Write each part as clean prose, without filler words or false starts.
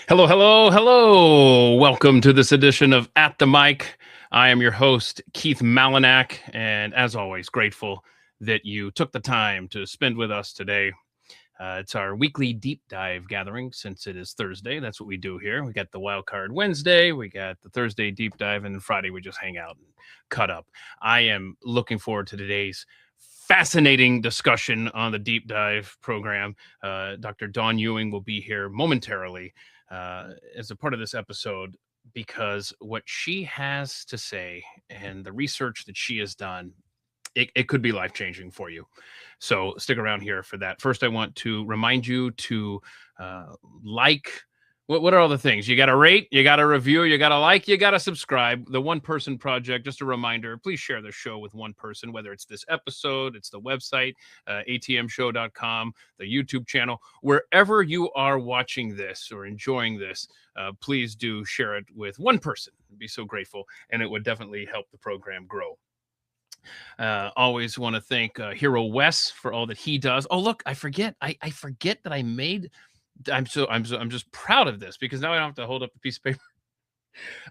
Hello, hello, hello. Welcome to this edition of At the Mic. I am your host, Keith Malinak, and as always, grateful that you took the time to spend with us today. It's our weekly deep dive gathering since it is Thursday. That's what we do here. We got the wild card Wednesday, we got the Thursday deep dive, and then Friday we just hang out and cut up. I am looking forward to today's fascinating discussion on the deep dive program. Dr. Dawn Ewing will be here momentarily as a part of this episode because what she has to say and the research that she has done, it could be life-changing for you. So stick around here for that. First, I want to remind you to like. What are all the things? You got to rate, you got to review, you got to like, you got to subscribe. The One Person Project, just a reminder, please share the show with one person, whether it's this episode, it's the website, atmshow.com, the YouTube channel, wherever you are watching this or enjoying this, please do share it with one person. I'd be so grateful, and it would definitely help the program grow. Always want to thank Hero Wes for all that he does. Oh, look, I forget. I forget that I made. I'm just proud of this because now I don't have to hold up a piece of paper.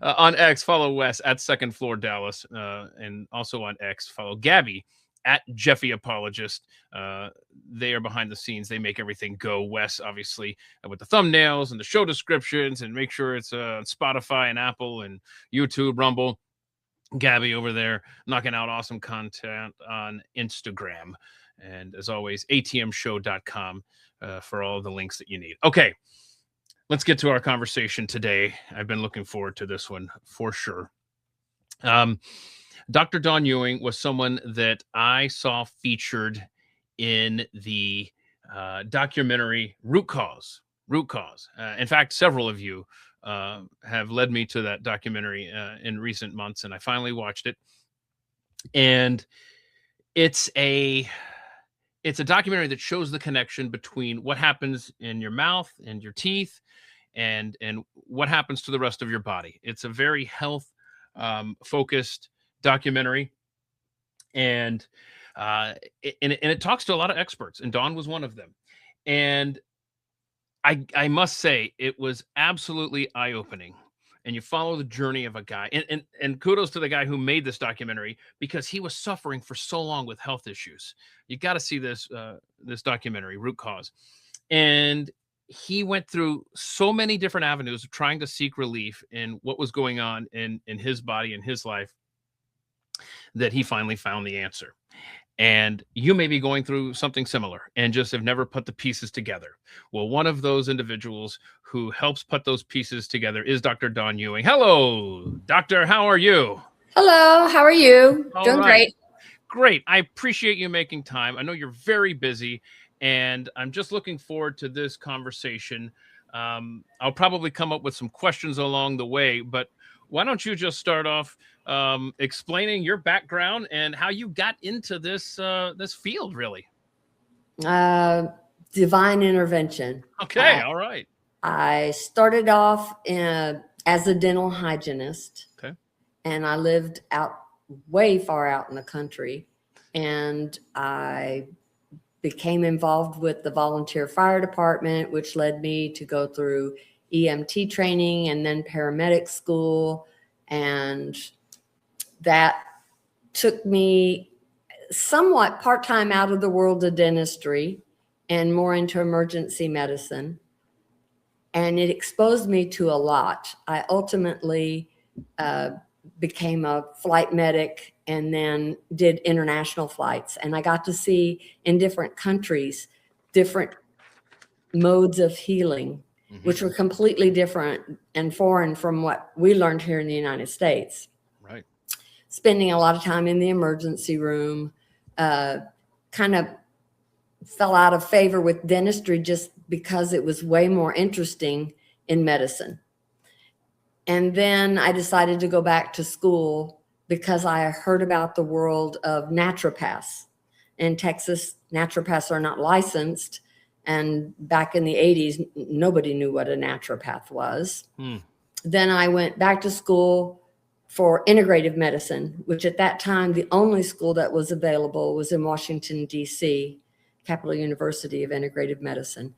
On X, follow Wes at Second Floor Dallas, and also on X, follow Gabby at Jeffy Apologist. They are behind the scenes. They make everything go. Wes, obviously, with the thumbnails and the show descriptions, and make sure it's on Spotify and Apple and YouTube, Rumble. Gabby over there knocking out awesome content on Instagram. And as always, atmshow.com for all the links that you need. Okay, let's get to our conversation today. I've been looking forward to this one for sure. Dr. Dawn Ewing was someone that I saw featured in the documentary Root Cause. In fact, several of you have led me to that documentary in recent months, and I finally watched it. And it's a documentary that shows the connection between what happens in your mouth and your teeth and what happens to the rest of your body. It's a very health focused documentary, and it talks to a lot of experts, and Dawn was one of them. And I must say, it was absolutely eye-opening. And you follow the journey of a guy, and kudos to the guy who made this documentary because he was suffering for so long with health issues. You got to see this documentary, Root Cause. And he went through so many different avenues of trying to seek relief in what was going on in his body and his life that he finally found the answer. And you may be going through something similar and just have never put the pieces together. Well, one of those individuals who helps put those pieces together is Dr. Dawn Ewing. Hello, doctor. How are you? Hello. How are you? Doing great. Great. I appreciate you making time. I know you're very busy, and I'm just looking forward to this conversation. I'll probably come up with some questions along the way, but why don't you just start off explaining your background and how you got into this field, really? Divine intervention. Okay, all right. I started off as a dental hygienist. Okay. And I lived way far out in the country. And I became involved with the volunteer fire department, which led me to go through EMT training and then paramedic school. And that took me somewhat part-time out of the world of dentistry and more into emergency medicine. And it exposed me to a lot. I ultimately became a flight medic and then did international flights. And I got to see in different countries, different modes of healing, which were completely different and foreign from what we learned here in the United States. Right. Spending a lot of time in the emergency room, kind of fell out of favor with dentistry just because it was way more interesting in medicine. And then I decided to go back to school because I heard about the world of naturopaths. In Texas, naturopaths are not licensed. And back in the 80s, nobody knew what a naturopath was. Then I went back to school for integrative medicine, which at that time, the only school that was available was in Washington, D.C., Capital University of Integrative Medicine.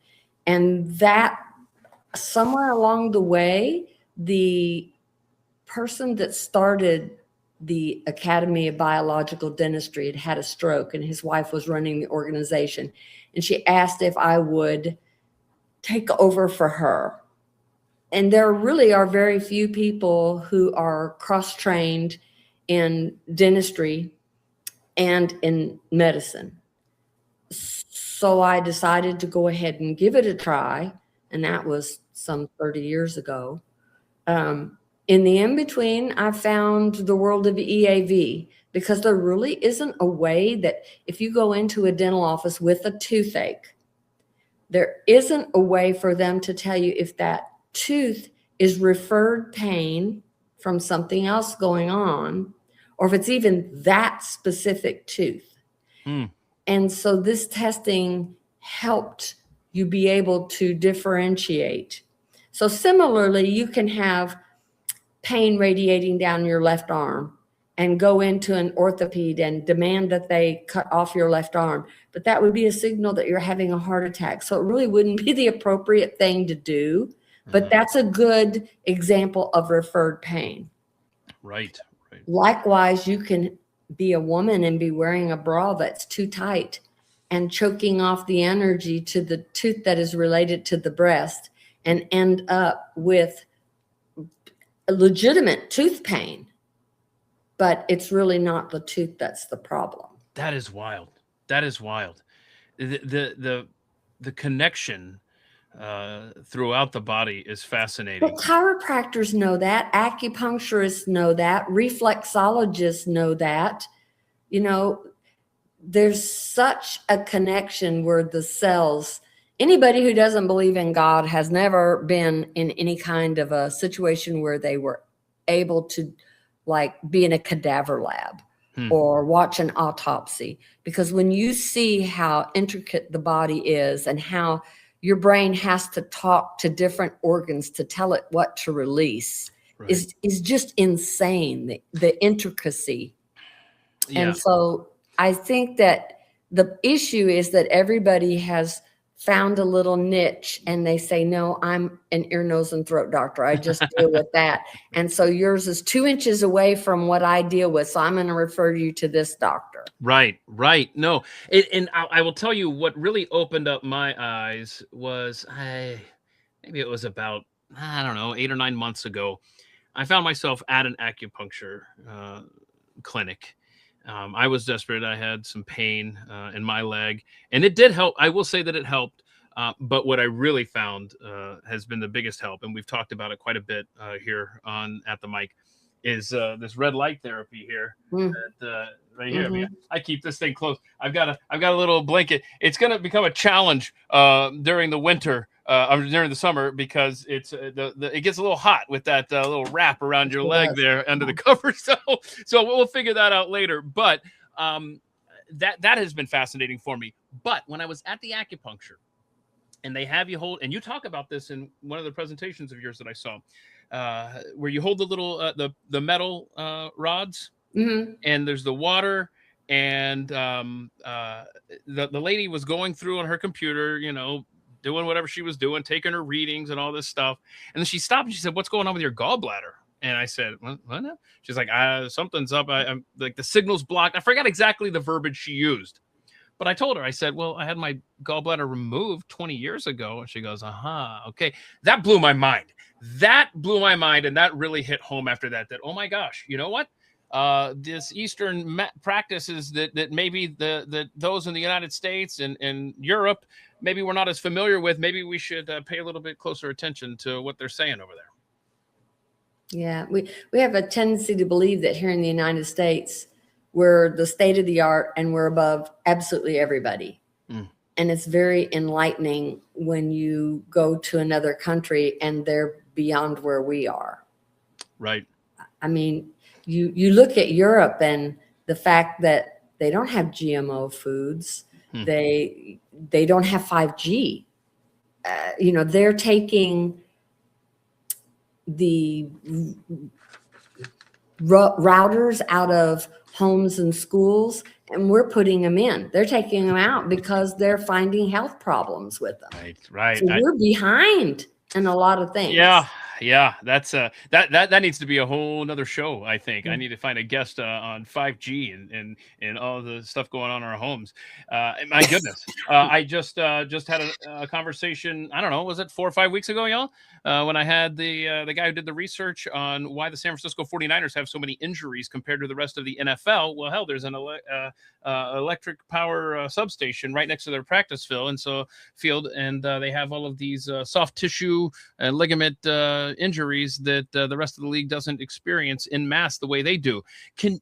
And that somewhere along the way, the person that started the Academy of Biological Dentistry had a stroke, and his wife was running the organization. And she asked if I would take over for her. And there really are very few people who are cross-trained in dentistry and in medicine. So I decided to go ahead and give it a try, and that was some 30 years ago. In the in-between, I found the world of EAV, because there really isn't a way that if you go into a dental office with a toothache, there isn't a way for them to tell you if that tooth is referred pain from something else going on, or if it's even that specific tooth. And so this testing helped you be able to differentiate. So similarly, you can have pain radiating down your left arm and go into an orthoped and demand that they cut off your left arm. But that would be a signal that you're having a heart attack. So it really wouldn't be the appropriate thing to do. But that's a good example of referred pain. Right. Likewise, you can be a woman and be wearing a bra that's too tight and choking off the energy to the tooth that is related to the breast, and end up with a legitimate tooth pain, but it's really not the tooth that's the problem. That is wild. The connection throughout the body is fascinating. But chiropractors know that, acupuncturists know that, reflexologists know that. You know, there's such a connection where the cells, anybody who doesn't believe in God has never been in any kind of a situation where they were able to like be in a cadaver lab or watch an autopsy. Because when you see how intricate the body is and how your brain has to talk to different organs to tell it what to release, is just insane, the intricacy. Yeah. And so I think that the issue is that everybody has found a little niche and they say, no, I'm an ear, nose, and throat doctor. I just deal with that. And so yours is 2 inches away from what I deal with. So I'm going to refer you to this doctor. Right. No, and I will tell you what really opened up my eyes was maybe it was about, 8 or 9 months ago. I found myself at an acupuncture clinic. I was desperate. I had some pain in my leg, and it did help. I will say that it helped. But what I really found has been the biggest help, and we've talked about it quite a bit here on At the Mic, is this red light therapy here. That, right here. I mean, I keep this thing close. I've got a little blanket. It's going to become a challenge during the winter. During the summer, because it's it gets a little hot with that little wrap around your leg there under the cover. So we'll figure that out later. But that has been fascinating for me. But when I was at the acupuncture, and they have you hold, and you talk about this in one of the presentations of yours that I saw, where you hold the little the metal rods, and there's the water. And the lady was going through on her computer, doing whatever she was doing, taking her readings and all this stuff. And then she stopped and she said, "What's going on with your gallbladder?" And I said, "What? She's like, something's up. I'm like, the signal's blocked." I forgot exactly the verbiage she used, but I told her, I said, "Well, I had my gallbladder removed 20 years ago." And she goes, "Okay." That blew my mind. And that really hit home after that, oh my gosh, you know what? This Eastern practices that maybe those in the United States and Europe, maybe we're not as familiar with. Maybe we should pay a little bit closer attention to what they're saying over there. Yeah, we have a tendency to believe that here in the United States, we're the state of the art and we're above absolutely everybody. And it's very enlightening when you go to another country and they're beyond where we are. Right. I mean, you look at Europe and the fact that they don't have GMO foods, they don't have 5G. They're taking the routers out of homes and schools, and we're putting them in. They're taking them out because they're finding health problems with them. Right. So we're behind and a lot of things. Yeah, that's that needs to be a whole nother show. I think I need to find a guest on 5G and all the stuff going on in our homes. My goodness, I just had a conversation. I don't know, was it 4 or 5 weeks ago, y'all? When I had the guy who did the research on why the San Francisco 49ers have so many injuries compared to the rest of the NFL. Well, hell, there's an electric power substation right next to their practice field, and they have all of these soft tissue and ligament injuries that the rest of the league doesn't experience in mass the way they do. Can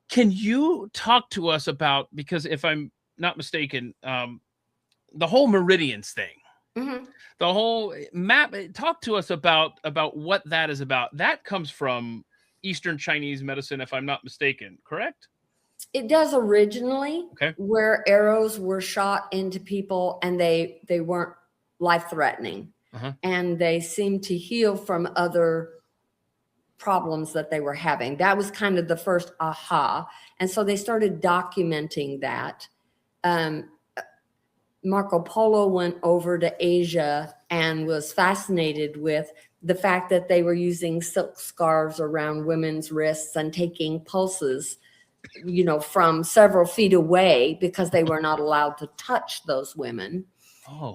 you talk to us about, because if I'm not mistaken, the whole meridians thing, the whole map, talk to us about what that is about. That comes from Eastern Chinese medicine, if I'm not mistaken, correct? It does originally, okay, where arrows were shot into people and they weren't life-threatening. And they seemed to heal from other problems that they were having. That was kind of the first aha. And so they started documenting that. Marco Polo went over to Asia and was fascinated with the fact that they were using silk scarves around women's wrists and taking pulses, from several feet away, because they were not allowed to touch those women.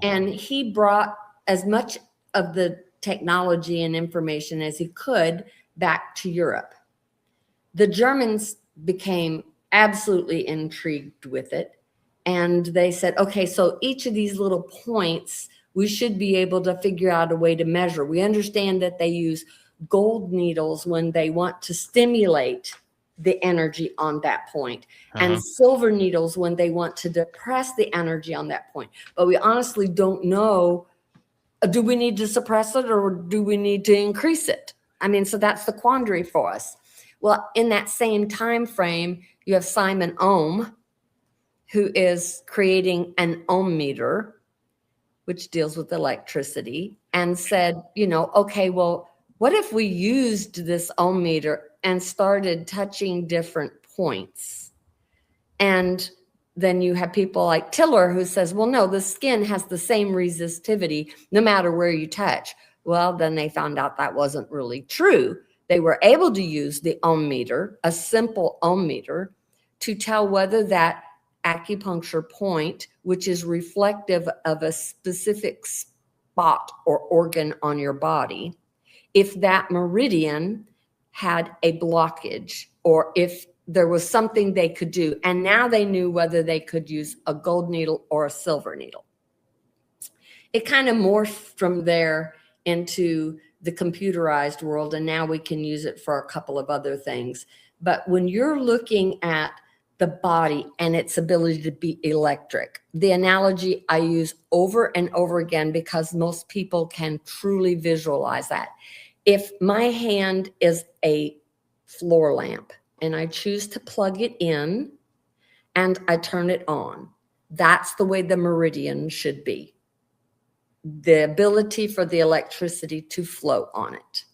And he brought as much of the technology and information as he could back to Europe. The Germans became absolutely intrigued with it. And they said, okay, so each of these little points, we should be able to figure out a way to measure. We understand that they use gold needles when they want to stimulate the energy on that point, and silver needles when they want to depress the energy on that point. But we honestly don't know, do we need to suppress it or do we need to increase it? I mean, so that's the quandary for us. Well, in that same time frame, you have Simon Ohm, who is creating an ohm meter, which deals with electricity, and said, okay, well, what if we used this ohm meter and started touching different points? And then you have people like Tiller, who says, well, no, the skin has the same resistivity no matter where you touch. Well, then they found out that wasn't really true. They were able to use the ohm meter, a simple ohm meter, to tell whether that acupuncture point, which is reflective of a specific spot or organ on your body, if that meridian had a blockage, or if there was something they could do. And now they knew whether they could use a gold needle or a silver needle. It kind of morphed from there into the computerized world, and now we can use it for a couple of other things. But when you're looking at the body and its ability to be electric, the analogy I use over and over again, because most people can truly visualize that. If my hand is a floor lamp and I choose to plug it in and I turn it on, that's the way the meridian should be. The ability for the electricity to flow on it.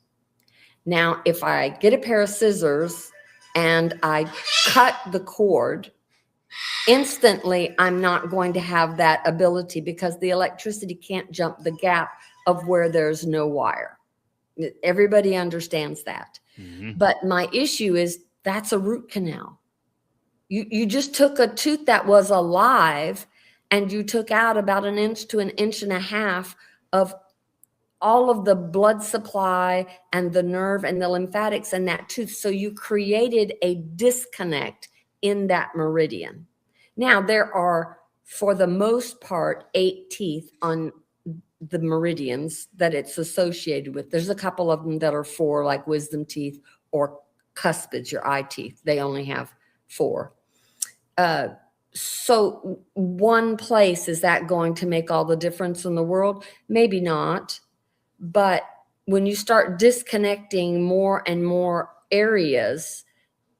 Now, if I get a pair of scissors and I cut the cord, instantly I'm not going to have that ability, because the electricity can't jump the gap of where there's no wire. Everybody understands that. But my issue is, that's a root canal. You just took a tooth that was alive and you took out about 1 inch to 1.5 inches of all of the blood supply and the nerve and the lymphatics in that tooth. So you created a disconnect in that meridian. Now, there are, for the most part, 8 teeth on the meridians that it's associated with. There's a couple of them that are 4, like wisdom teeth or cuspids, your eye teeth. They only have 4. So one place, is that going to make all the difference in the world? Maybe not. But when you start disconnecting more and more areas,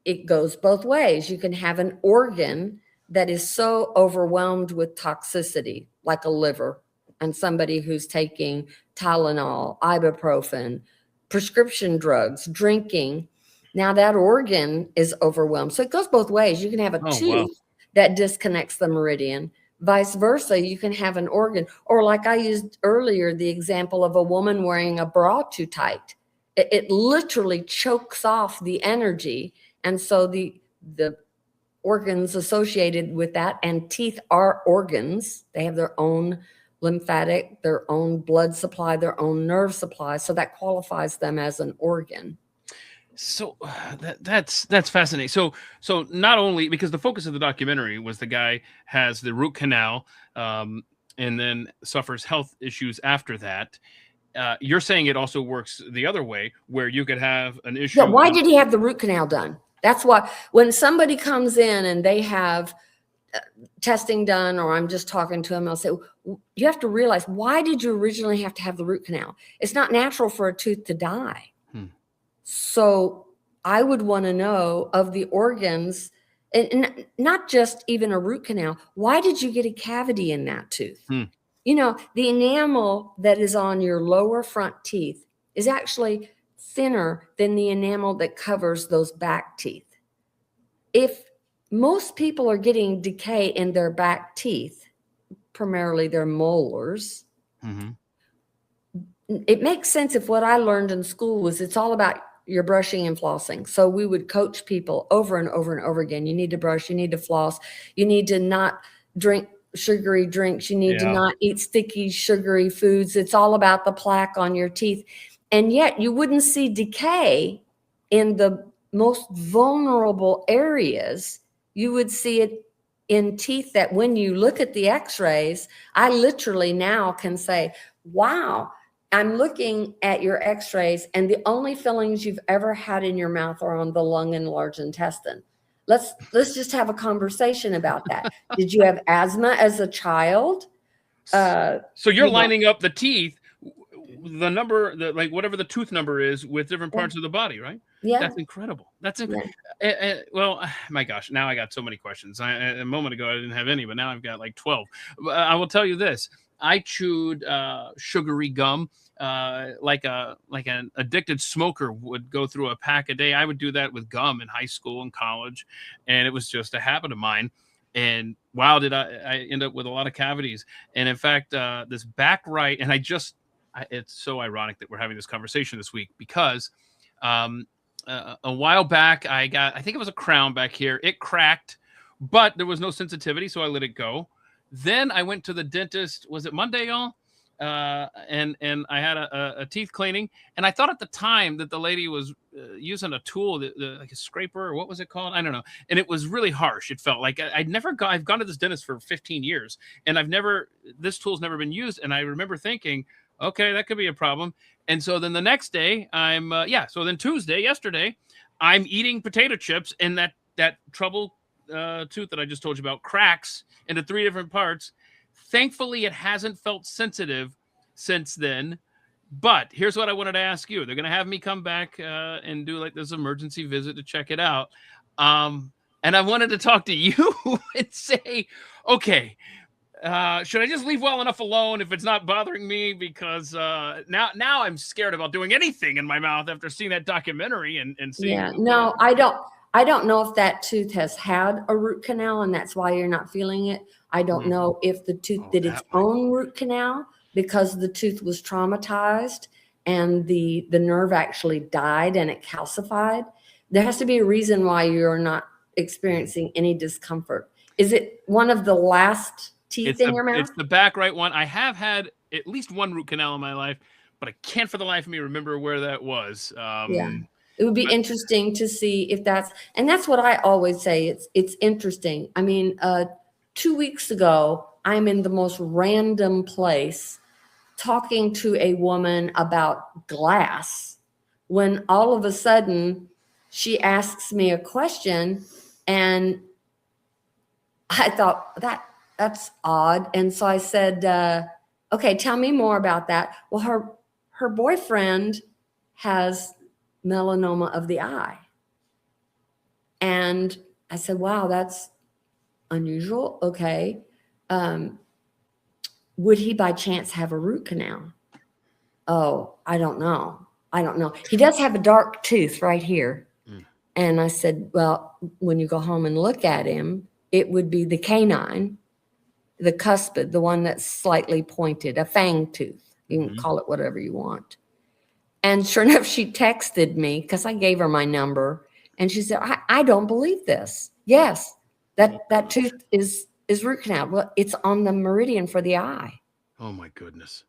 it goes both ways. You can have an organ that is so overwhelmed with toxicity, like a liver, and somebody who's taking Tylenol, ibuprofen, prescription drugs, drinking. Now that organ is overwhelmed. So it goes both ways. You can have a tooth that disconnects the meridian, Vice versa, you can have an organ, or like I used earlier, the example of a woman wearing a bra too tight. It literally chokes off the energy. And so the organs associated with that, and teeth are organs. They have their own lymphatic, their own blood supply, their own nerve supply. So that qualifies them as an organ. So that's fascinating. So not only because the focus of the documentary was the guy has the root canal, and then suffers health issues after that. You're saying it also works the other way, where you could have an issue. Yeah, why did he have the root canal done? That's why when somebody comes in and they have testing done, or I'm just talking to them, I'll say, you have to realize, why did you originally have to have the root canal? It's not natural for a tooth to die. So I would want to know of the organs, and not just even a root canal. Why did you get a cavity in that tooth? You know, the enamel that is on your lower front teeth is actually thinner than the enamel that covers those back teeth. If most people are getting decay in their back teeth, primarily their molars, it makes sense if what I learned in school was it's all about your brushing and flossing. So we would coach people over and over and over again. You need to brush, you need to floss, you need to not drink sugary drinks, you need to not eat sticky, sugary foods. It's all about the plaque on your teeth. And yet you wouldn't see decay in the most vulnerable areas. You would see it in teeth that when you look at the x-rays, I literally now can say, wow, I'm looking at your x-rays and the only fillings you've ever had in your mouth are on the lung and large intestine. Let's just have a conversation about that. Did you have asthma as a child? So you're lining up the teeth, the number, like whatever the tooth number is, with different parts of the body, right? Yeah. That's incredible. That's incredible. Well, my gosh, now I got so many questions. A moment ago, I didn't have any, but now I've got like 12. I will tell you this. I chewed sugary gum like an addicted smoker would go through a pack a day. I would do that with gum in high school and college, and it was just a habit of mine. And wow, did I end up with a lot of cavities. And in fact, this back right, and it's so ironic that we're having this conversation this week, because a while back I think it was a crown back here. It cracked, but there was no sensitivity, so I let it go. Then I went to the dentist. Was it Monday, y'all? And I had a teeth cleaning, and I thought at the time that the lady was using a tool, like a scraper, or what was it called? I don't know. And it was really harsh. It felt like I've gone to this dentist for 15 years, and this tool's never been used. And I remember thinking, okay, that could be a problem. And so then the next day, so then Tuesday, yesterday, I'm eating potato chips, and that trouble tooth that I just told you about cracks into 3 different parts. Thankfully, it hasn't felt sensitive since then. But here's what I wanted to ask you. They're going to have me come back and do like this emergency visit to check it out. And I wanted to talk to you and say, okay, should I just leave well enough alone if it's not bothering me? Because now I'm scared about doing anything in my mouth after seeing that documentary and seeing. Yeah, no, I don't know if that tooth has had a root canal and that's why you're not feeling it. I don't know if the tooth did its own root canal because the tooth was traumatized and the nerve actually died and it calcified. There has to be a reason why you're not experiencing any discomfort. Is it one of the last teeth in your mouth? It's the back right one. I have had at least one root canal in my life, but I can't for the life of me remember where that was. It would be interesting to see if and that's what I always say. It's interesting. I mean, 2 weeks ago, I'm in the most random place talking to a woman about glass when all of a sudden she asks me a question and I thought that's odd. And so I said, okay, tell me more about that. Well, her boyfriend has melanoma of the eye. And I said, wow, that's unusual. Okay. Would he by chance have a root canal? Oh, I don't know. He does have a dark tooth right here. And I said, well, when you go home and look at him, it would be the canine. the cuspid, the one that's slightly pointed, a fang tooth. You can call it whatever you want. And sure enough, she texted me because I gave her my number, and she said, I don't believe this. Yes, that tooth is root canal. Well, it's on the meridian for the eye. Oh my goodness.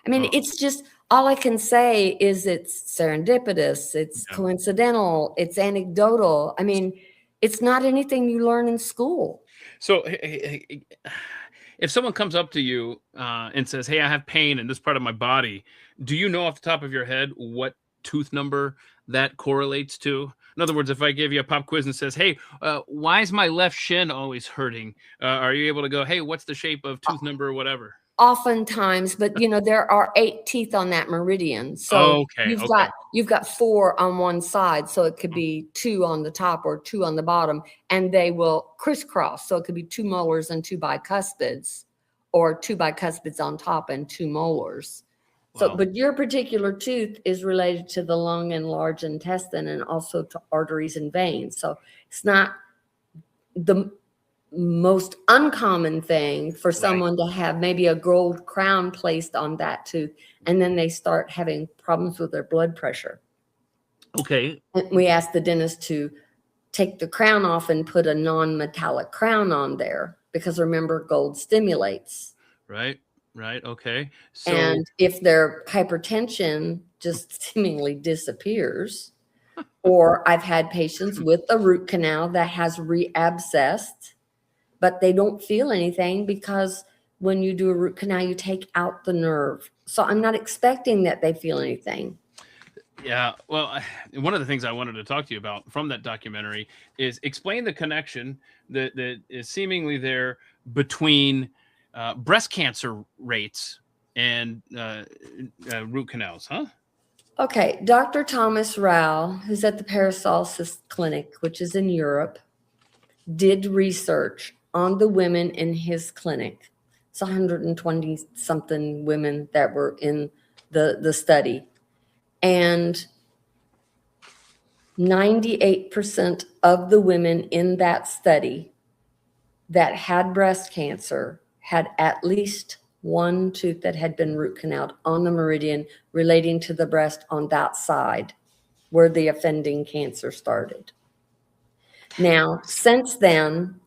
I mean, it's just, all I can say is it's serendipitous, it's coincidental, it's anecdotal. I mean, it's not anything you learn in school. So if someone comes up to you and says, hey, I have pain in this part of my body, do you know off the top of your head what tooth number that correlates to? In other words, if I give you a pop quiz and says, hey, why is my left shin always hurting? Are you able to go, hey, what's the shape of tooth number or whatever? Oftentimes, but there are 8 teeth on that meridian. So you've got 4 on one side. So it could be 2 on the top or 2 on the bottom, and they will crisscross. So it could be 2 molars and 2 bicuspids, or 2 bicuspids on top and 2 molars. So, but your particular tooth is related to the lung and large intestine, and also to arteries and veins. So it's not the most uncommon thing for someone to have maybe a gold crown placed on that tooth, and then they start having problems with their blood pressure. Okay. And we ask the dentist to take the crown off and put a non-metallic crown on there, because remember, gold stimulates. Right. Okay. So, and if their hypertension just seemingly disappears, or I've had patients with a root canal that has reabscessed, but they don't feel anything, because when you do a root canal, you take out the nerve. So I'm not expecting that they feel anything. Yeah. Well, one of the things I wanted to talk to you about from that documentary is explain the connection that is seemingly there between breast cancer rates and root canals, huh? Okay. Dr. Thomas Rao, who's at the Paracelsus Clinic, which is in Europe, did research on the women in his clinic. It's 120 something women that were in the study. And 98% of the women in that study that had breast cancer had at least one tooth that had been root canaled on the meridian relating to the breast on that side where the offending cancer started. Now, since then,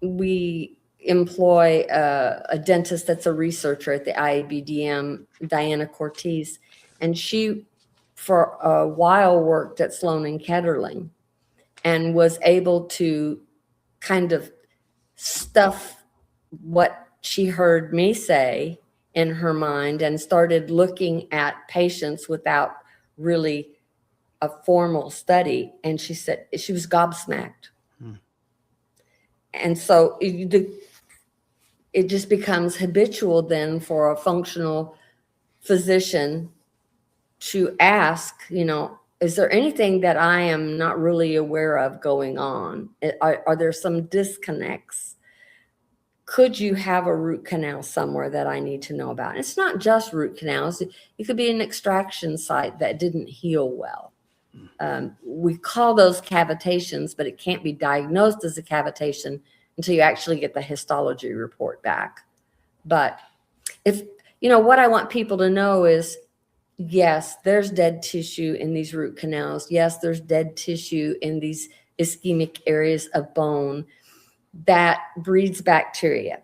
we employ a dentist that's a researcher at the IABDM, Diana Cortez, and she, for a while, worked at Sloan and Kettering, and was able to kind of stuff what she heard me say in her mind, and started looking at patients without really a formal study. And she said she was gobsmacked. And so it just becomes habitual then for a functional physician to ask, is there anything that I am not really aware of going on? Are there some disconnects? Could you have a root canal somewhere that I need to know about? And it's not just root canals. It could be an extraction site that didn't heal well. We call those cavitations, but it can't be diagnosed as a cavitation until you actually get the histology report back. But what I want people to know is, yes, there's dead tissue in these root canals. Yes, there's dead tissue in these ischemic areas of bone that breeds bacteria.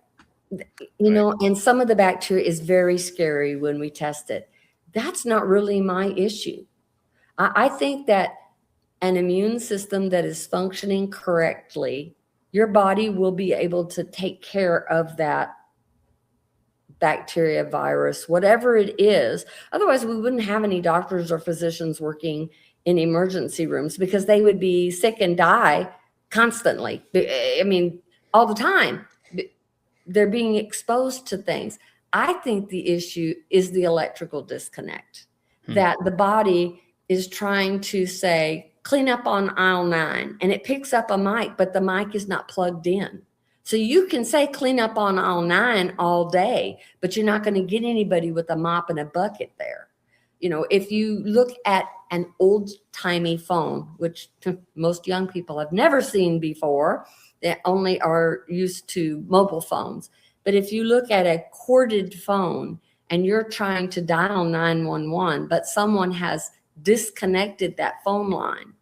And some of the bacteria is very scary when we test it. That's not really my issue. I think that an immune system that is functioning correctly, your body will be able to take care of that bacteria, virus, whatever it is. Otherwise, we wouldn't have any doctors or physicians working in emergency rooms, because they would be sick and die constantly. I mean, all the time. They're being exposed to things. I think the issue is the electrical disconnect, that the body is trying to say, clean up on aisle 9, and it picks up a mic, but the mic is not plugged in. So you can say clean up on aisle 9 all day, but you're not going to get anybody with a mop and a bucket there. If you look at an old-timey phone, which most young people have never seen before, that only are used to mobile phones. But if you look at a corded phone and you're trying to dial 911, but someone has disconnected that phone line,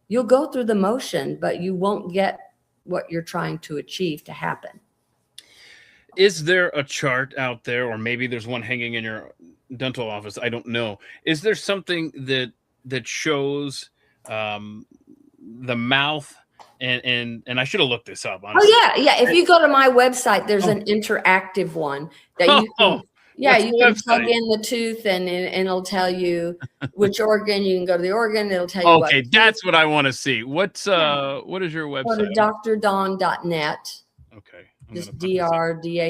you'll go through the motion, but you won't get what you're trying to achieve to happen. Is there a chart out there, or maybe there's one hanging in your dental office? I don't know. Is there something that shows the mouth? And I should have looked this up, honestly. Oh yeah. If you go to my website, there's an interactive one that you can. Yeah, you can plug in the tooth and it'll tell you which organ. You can go to the organ. It'll tell you. Okay, that's what I want to see. What is your website? Go to drdawn.net. Okay. Just drdawn.net.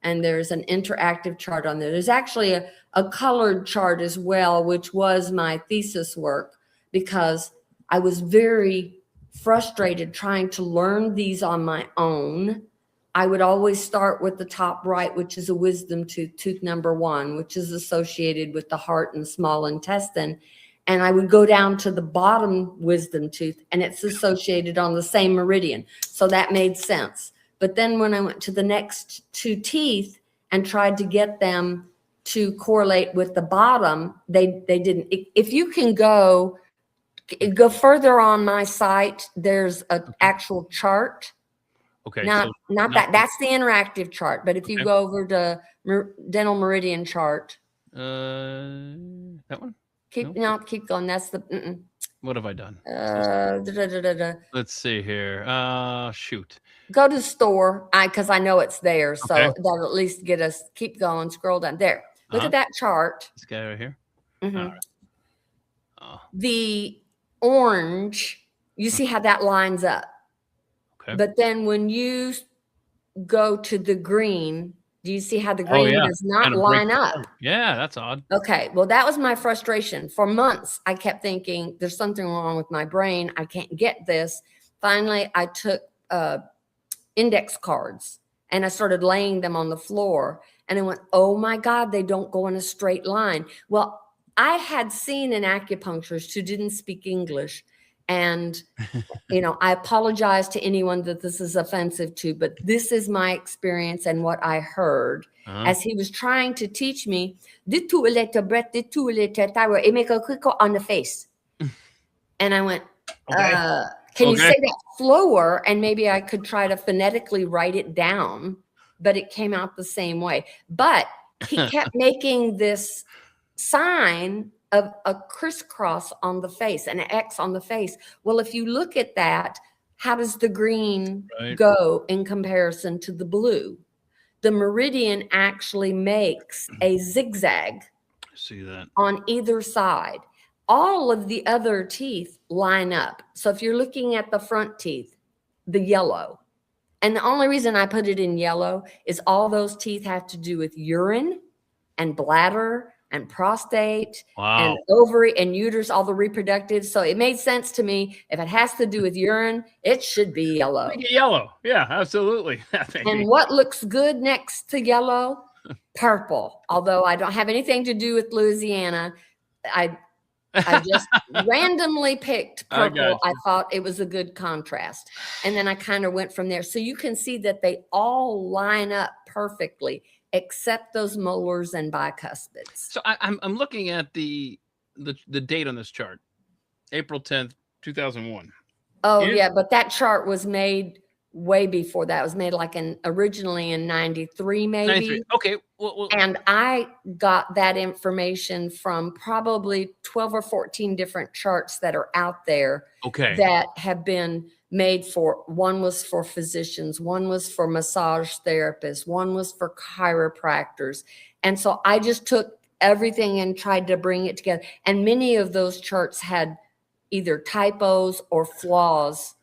And there's an interactive chart on there. There's actually a colored chart as well, which was my thesis work, because I was very frustrated trying to learn these on my own. I would always start with the top right, which is a wisdom tooth, tooth number 1, which is associated with the heart and small intestine. And I would go down to the bottom wisdom tooth, and it's associated on the same meridian. So that made sense. But then when I went to the next 2 teeth and tried to get them to correlate with the bottom, they didn't. If you can go further on my site, there's an actual chart. Okay. Not that. That's the interactive chart. But if you go over to dental meridian chart. That one? Keep going. That's the. What have I done? Let's see here. Shoot. Go to store, because I know it's there, so that'll at least get us. Keep going. Scroll down there. Look at that chart. This guy right here. Mm-hmm. All right. The orange. You see how that lines up. Okay. But then when you go to the green, do you see how the green does not line up? Yeah, that's odd. Okay, well, that was my frustration. For months, I kept thinking there's something wrong with my brain. I can't get this. Finally, I took index cards and I started laying them on the floor. And I went, oh my God, they don't go in a straight line. Well, I had seen an acupuncturist who didn't speak English. And, I apologize to anyone that this is offensive to, but this is my experience and what I heard as he was trying to teach me, on the face. And I went, can you say that slower? And maybe I could try to phonetically write it down, but it came out the same way. But he kept making this sign of a crisscross on the face, an X on the face. Well, if you look at that, how does the green go in comparison to the blue? The meridian actually makes a zigzag. See that on either side. All of the other teeth line up. So if you're looking at the front teeth, the yellow, and the only reason I put it in yellow is all those teeth have to do with urine and bladder and prostate and ovary and uterus, all the reproductive. So it made sense to me. If it has to do with urine, it should be yellow. Make it yellow. Yeah, absolutely. And what looks good next to yellow? Purple. Although I don't have anything to do with Louisiana. I just randomly picked purple. I thought it was a good contrast. And then I kind of went from there. So you can see that they all line up perfectly, except those molars and bicuspids. So I'm looking at the date on this chart, April 10th, 2001. Oh, yeah, but that chart was made way before that. It was made originally in 93, maybe. 93. Okay. Well, and I got that information from probably 12 or 14 different charts that are out there that have been made for. One was for physicians, one was for massage therapists, one was for chiropractors. And so I just took everything and tried to bring it together. And many of those charts had either typos or flaws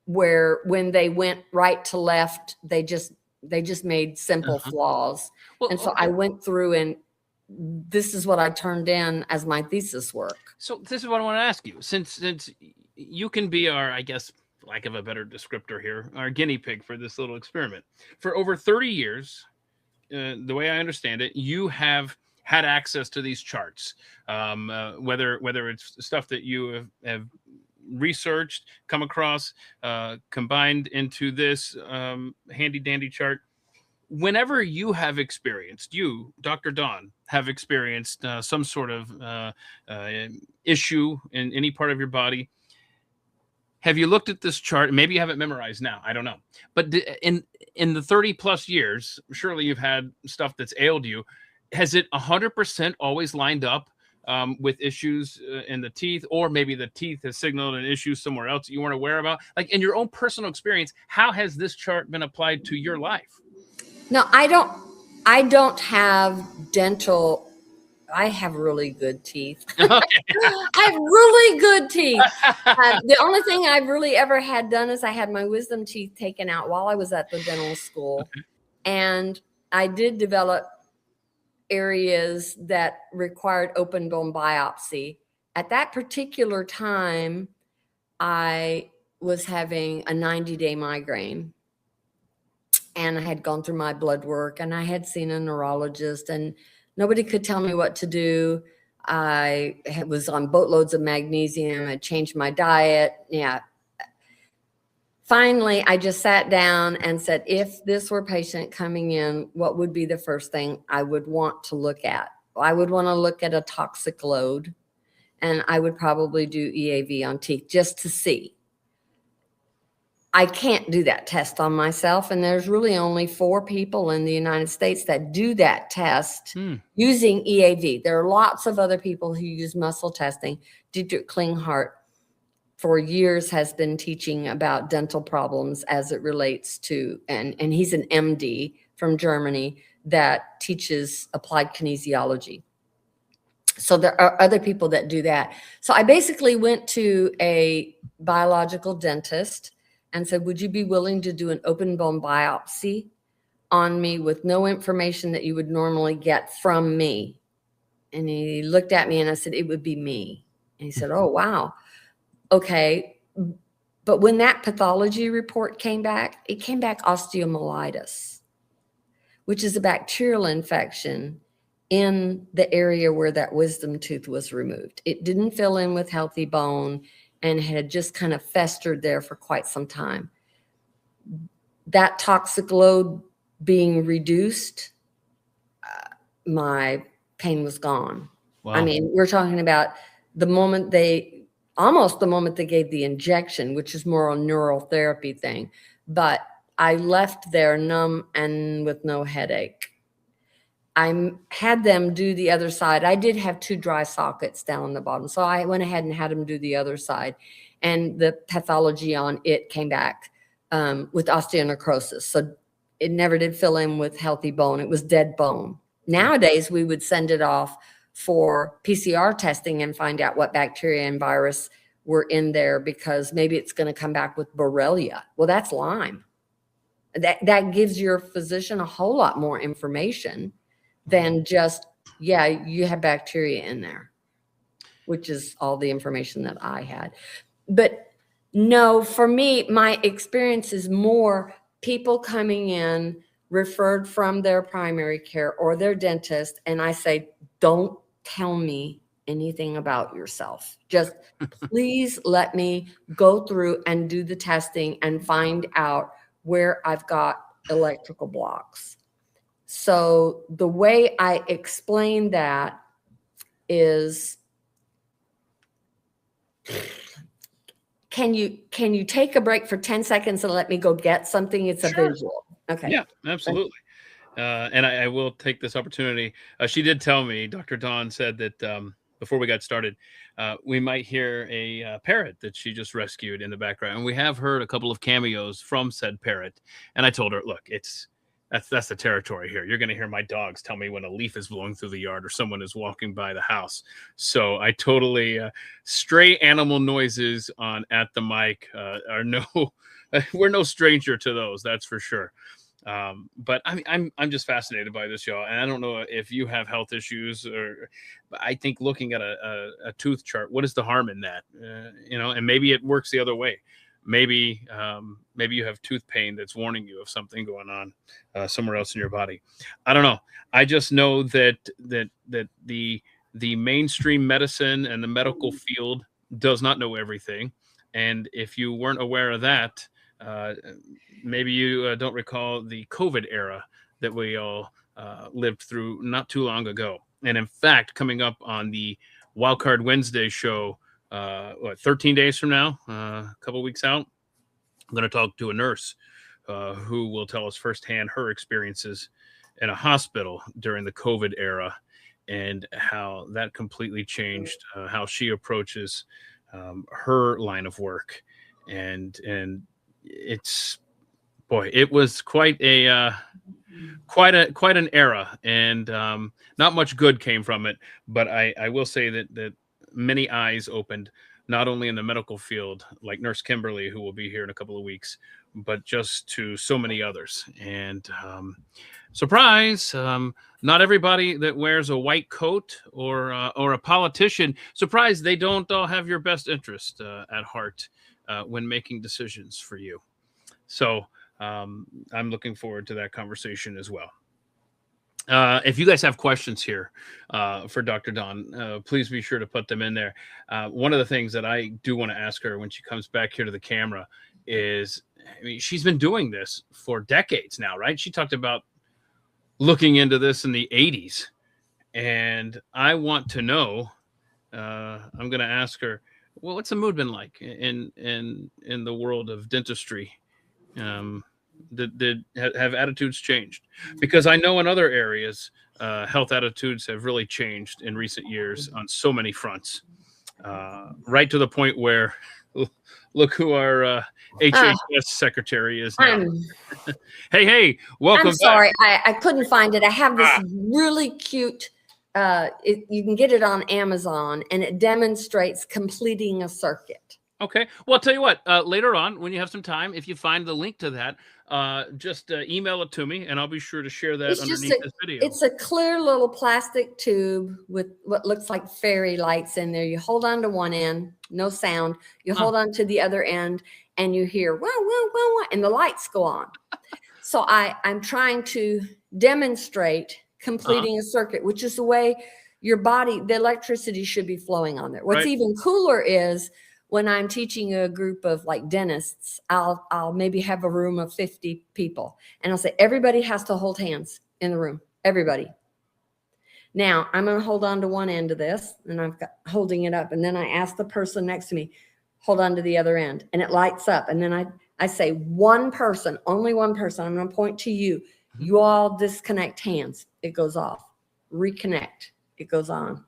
where when they went right to left, they just made simple flaws. Well, and so I went through and this is what I turned in as my thesis work. So this is what I want to ask you. Since you can be our, I guess, lack of a better descriptor here, our guinea pig for this little experiment. For over 30 years, the way I understand it, you have had access to these charts, whether it's stuff that you have researched, come across, combined into this handy dandy chart. Whenever you have experienced, you, Dr. Dawn, have experienced some sort of issue in any part of your body, have you looked at this chart? Maybe you have it memorized now. I don't know. But in the 30 plus years, surely you've had stuff that's ailed you. Has it 100% always lined up with issues in the teeth, or maybe the teeth has signaled an issue somewhere else that you weren't aware about? Like, in your own personal experience, how has this chart been applied to your life? No, I don't have dental. I have really good teeth. I have really good teeth. The only thing I've really ever had done is I had my wisdom teeth taken out while I was at the dental school. Okay. And I did develop areas that required open bone biopsy. At that particular time, I was having a 90-day migraine. And I had gone through my blood work, and I had seen a neurologist, and nobody could tell me what to do. I was on boatloads of magnesium. I changed my diet. Yeah. Finally, I just sat down and said, if this were a patient coming in, what would be the first thing I would want to look at? I would want to look at a toxic load, and I would probably do EAV on teeth just to see. I can't do that test on myself. And there's really only 4 people in the United States that do that test using EAV. There are lots of other people who use muscle testing. Dietrich Klinghardt for years has been teaching about dental problems as it relates to, and he's an MD from Germany that teaches applied kinesiology. So there are other people that do that. So I basically went to a biological dentist and said, would you be willing to do an open bone biopsy on me with no information that you would normally get from me? And he looked at me and I said, it would be me. And he said, oh, wow. Okay. But when that pathology report came back, it came back osteomyelitis, which is a bacterial infection in the area where that wisdom tooth was removed. It didn't fill in with healthy bone and had just kind of festered there for quite some time. That toxic load being reduced, my pain was gone. Wow. I mean, we're talking about almost the moment they gave the injection, which is more a neural therapy thing. But I left there numb and with no headache. I had them do the other side. I did have 2 dry sockets down the bottom. So I went ahead and had them do the other side. And the pathology on it came back with osteonecrosis. So it never did fill in with healthy bone. It was dead bone. Nowadays, we would send it off for PCR testing and find out what bacteria and virus were in there, because maybe it's going to come back with Borrelia. Well, that's Lyme. That gives your physician a whole lot more information than just, yeah, you have bacteria in there, which is all the information that I had. But no, for me, my experience is more people coming in referred from their primary care or their dentist, and I say, don't tell me anything about yourself. Just please let me go through and do the testing and find out where I've got electrical blocks. So the way I explain that is, can you take a break for 10 seconds and let me go get something? It's a visual. Okay. Yeah, absolutely. And I will take this opportunity. She did tell me, Dr. Dawn said that before we got started, we might hear a parrot that she just rescued in the background. And we have heard a couple of cameos from said parrot. And I told her, look, that's the territory here. You're going to hear my dogs tell me when a leaf is blowing through the yard or someone is walking by the house. So I totally stray animal noises on At the Mic are we're no stranger to those. That's for sure. But I'm just fascinated by this, y'all. And I don't know if you have health issues, but I think looking at a tooth chart, what is the harm in that? And maybe it works the other way. Maybe you have tooth pain that's warning you of something going on somewhere else in your body. I don't know. I just know that the mainstream medicine and the medical field does not know everything. And if you weren't aware of that, uh, maybe you don't recall the COVID era that we all lived through not too long ago. And in fact, coming up on the Wildcard Wednesday show, 13 days from now, a couple weeks out, I'm going to talk to a nurse who will tell us firsthand her experiences in a hospital during the COVID era and how that completely changed how she approaches her line of work. And it's, boy, it was quite an era, and not much good came from it. But I will say that many eyes opened, not only in the medical field, like Nurse Kimberly, who will be here in a couple of weeks, but just to so many others. And surprise, not everybody that wears a white coat or a politician, surprise, they don't all have your best interest at heart when making decisions for you. So I'm looking forward to that conversation as well. If you guys have questions here for Dr. Dawn, please be sure to put them in there. One of the things that I do want to ask her when she comes back here to the camera is, I mean, she's been doing this for decades now, right? She talked about looking into this in the 80s. And I want to know, I'm going to ask her, well, what's the mood been like in the world of dentistry? Have attitudes changed? Because I know in other areas, health attitudes have really changed in recent years on so many fronts, right to the point where look who our HHS secretary is now. Hey, welcome. I'm sorry, I couldn't find it. I have this really cute. You can get it on Amazon, and it demonstrates completing a circuit. Okay. Well, I'll tell you what, later on, when you have some time, if you find the link to that, just email it to me, and I'll be sure to share that underneath this video. It's a clear little plastic tube with what looks like fairy lights in there. You hold on to one end, no sound. You hold on to the other end, and you hear, wow, wow, wow, wow, and the lights go on. So I'm trying to demonstrate completing a circuit, which is the way your body, the electricity should be flowing on there. What's even cooler is when I'm teaching a group of like dentists, I'll maybe have a room of 50 people, and I'll say, everybody has to hold hands in the room, everybody. Now I'm going to hold on to one end of this, and I'm holding it up. And then I ask the person next to me, hold on to the other end, and it lights up. And then I say, one person, only one person, I'm going to point to you. You all disconnect hands. It goes off. Reconnect. It goes on.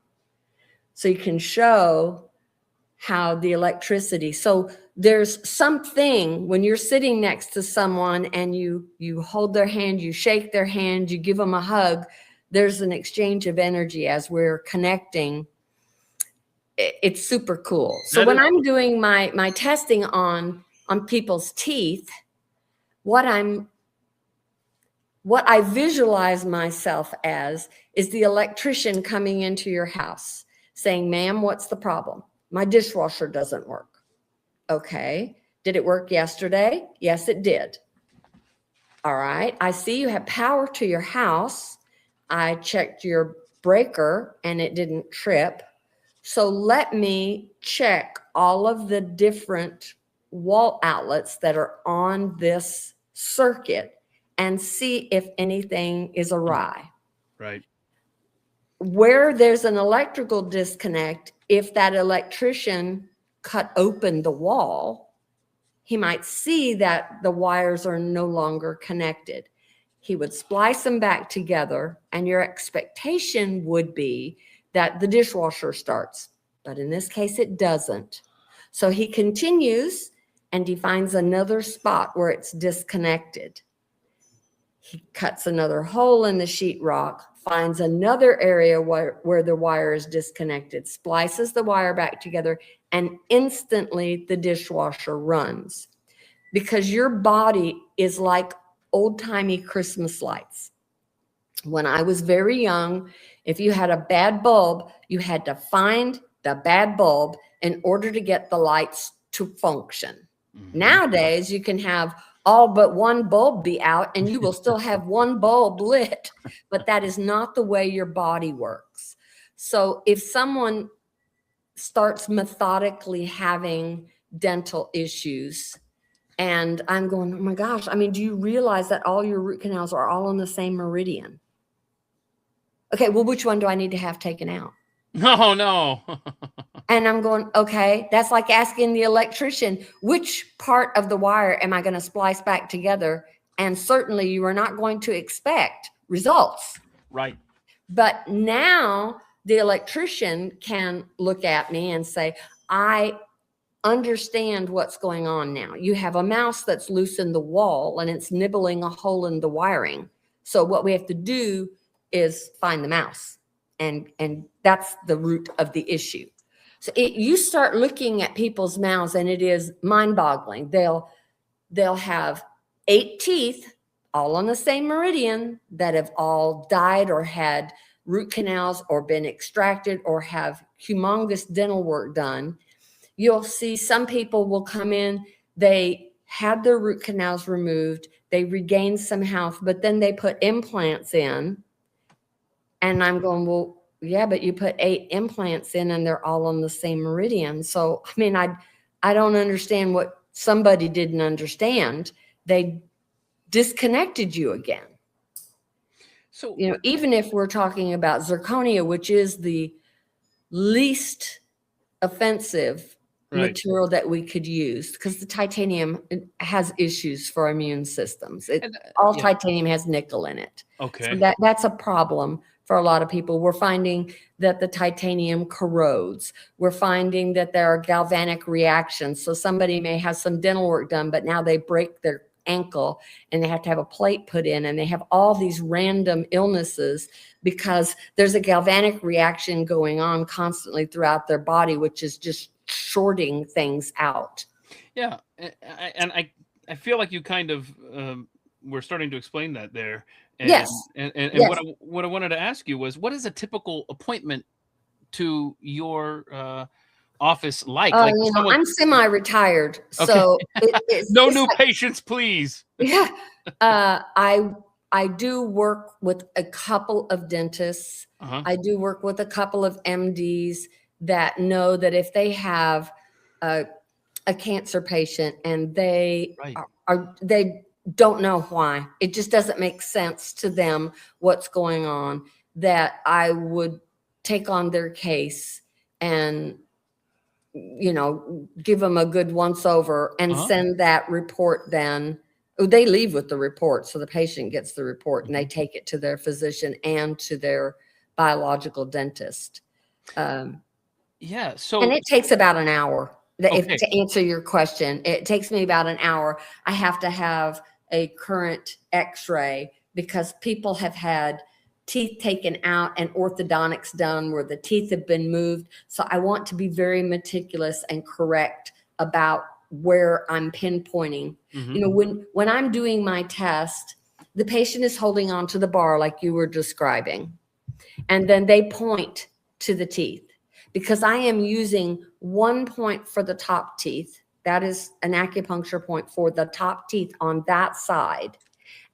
So you can show how the electricity. So there's something when you're sitting next to someone and you hold their hand, you shake their hand, you give them a hug. There's an exchange of energy as we're connecting. It's super cool. So when I'm doing my testing on people's teeth, what I visualize myself as is the electrician coming into your house saying, ma'am, what's the problem? My dishwasher doesn't work. Okay. Did it work yesterday? Yes, it did. All right. I see you have power to your house. I checked your breaker and it didn't trip. So let me check all of the different wall outlets that are on this circuit and see if anything is awry. Right. Where there's an electrical disconnect, if that electrician cut open the wall, he might see that the wires are no longer connected. He would splice them back together, and your expectation would be that the dishwasher starts. But in this case, it doesn't. So he continues and he finds another spot where it's disconnected. He cuts another hole in the sheetrock, finds another area where the wire is disconnected, splices the wire back together, and instantly the dishwasher runs. Because your body is like old-timey Christmas lights. When I was very young, if you had a bad bulb, you had to find the bad bulb in order to get the lights to function. Mm-hmm. Nowadays, you can have all but one bulb be out and you will still have one bulb lit, but that is not the way your body works. So if someone starts methodically having dental issues. And I'm going, oh my gosh, I mean, do you realize that all your root canals are all on the same meridian? Okay, well, which one do I need to have taken out? Oh, no. And I'm going, okay, that's like asking the electrician, which part of the wire am I going to splice back together? And certainly you are not going to expect results. Right. But now the electrician can look at me and say, I understand what's going on now. You have a mouse that's loose in the wall and it's nibbling a hole in the wiring. So what we have to do is find the mouse. And that's the root of the issue. So you start looking at people's mouths and it is mind-boggling. They'll have 8 teeth all on the same meridian that have all died or had root canals or been extracted or have humongous dental work done. You'll see some people will come in, they had their root canals removed, they regained some health, but then they put implants in. And I'm going, well, yeah, but you put 8 implants in and they're all on the same meridian. So, I mean, I don't understand what somebody didn't understand. They disconnected you again. So, you know, even if we're talking about zirconia, which is the least offensive material that we could use, because the titanium has issues for immune systems. All titanium has nickel in it. Okay. So that's a problem for a lot of people. We're finding that the titanium corrodes. We're finding that there are galvanic reactions. So somebody may have some dental work done, but now they break their ankle and they have to have a plate put in, and they have all these random illnesses because there's a galvanic reaction going on constantly throughout their body, which is just shorting things out. Yeah. And I feel like you kind of were starting to explain that there. And, yes. And yes. What I wanted to ask you was, what is a typical appointment to your office like? Like you know, I'm semi-retired, okay. so no new patients, please. Yeah. I do work with a couple of dentists. I do work with a couple of MDs that know that if they have a cancer patient and they they don't know why, it just doesn't make sense to them what's going on, that I would take on their case and, you know, give them a good once over and send that report. Then they leave with the report. So the patient gets the report and they take it to their physician and to their biological dentist. Yeah. So, and it takes about an hour. To answer your question, it takes me about an hour. I have to have a current x-ray because people have had teeth taken out and orthodontics done where the teeth have been moved. So I want to be very meticulous and correct about where I'm pinpointing. You know, when I'm doing my test, the patient is holding on to the bar like you were describing, and then they point to the teeth because I am using one point for the top teeth. That is an acupuncture point for the top teeth on that side.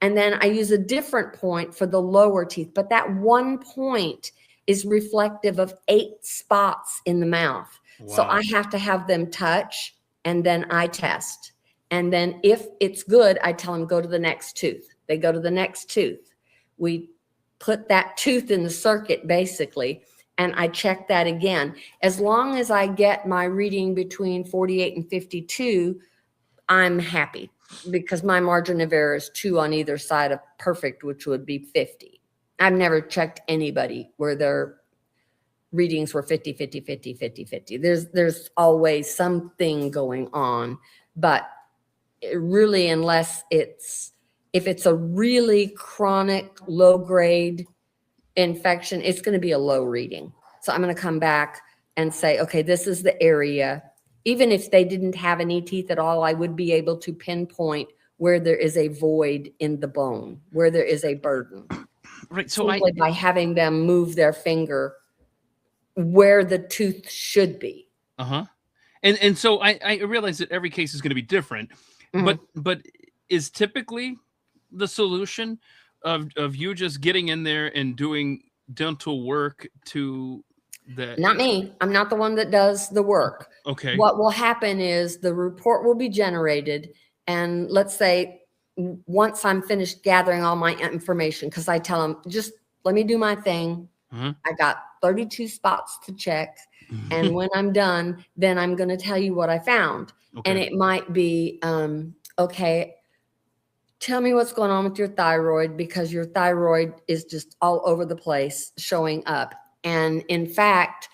And then I use a different point for the lower teeth, but that one point is reflective of 8 spots in the mouth. Wow. So I have to have them touch, and then I test. And then if it's good, I tell them, go to the next tooth. They go to the next tooth. We put that tooth in the circuit, basically, and I check that again. As long as I get my reading between 48 and 52, I'm happy, because my margin of error is 2 on either side of perfect, which would be 50. I've never checked anybody where their readings were 50, 50, 50, 50, 50. There's always something going on, but really, unless if it's a really chronic low grade infection, it's going to be a low reading. So I'm going to come back and say, okay, this is the area. Even if they didn't have any teeth at all, I would be able to pinpoint where there is a void in the bone, where there is a burden. Right. So simply by having them move their finger where the tooth should be. And so I realize that every case is going to be different, but is typically the solution of you just getting in there and doing dental work to that Not me. I'm not the one that does the work. okay. What will happen is the report will be generated. And let's say once I'm finished gathering all my information, because I tell them, just let me do my thing. Uh-huh. I got 32 spots to check. And when I'm done, then I'm going to tell you what I found. Okay. And it might be, okay, tell me what's going on with your thyroid, because your thyroid is just all over the place showing up. And in fact,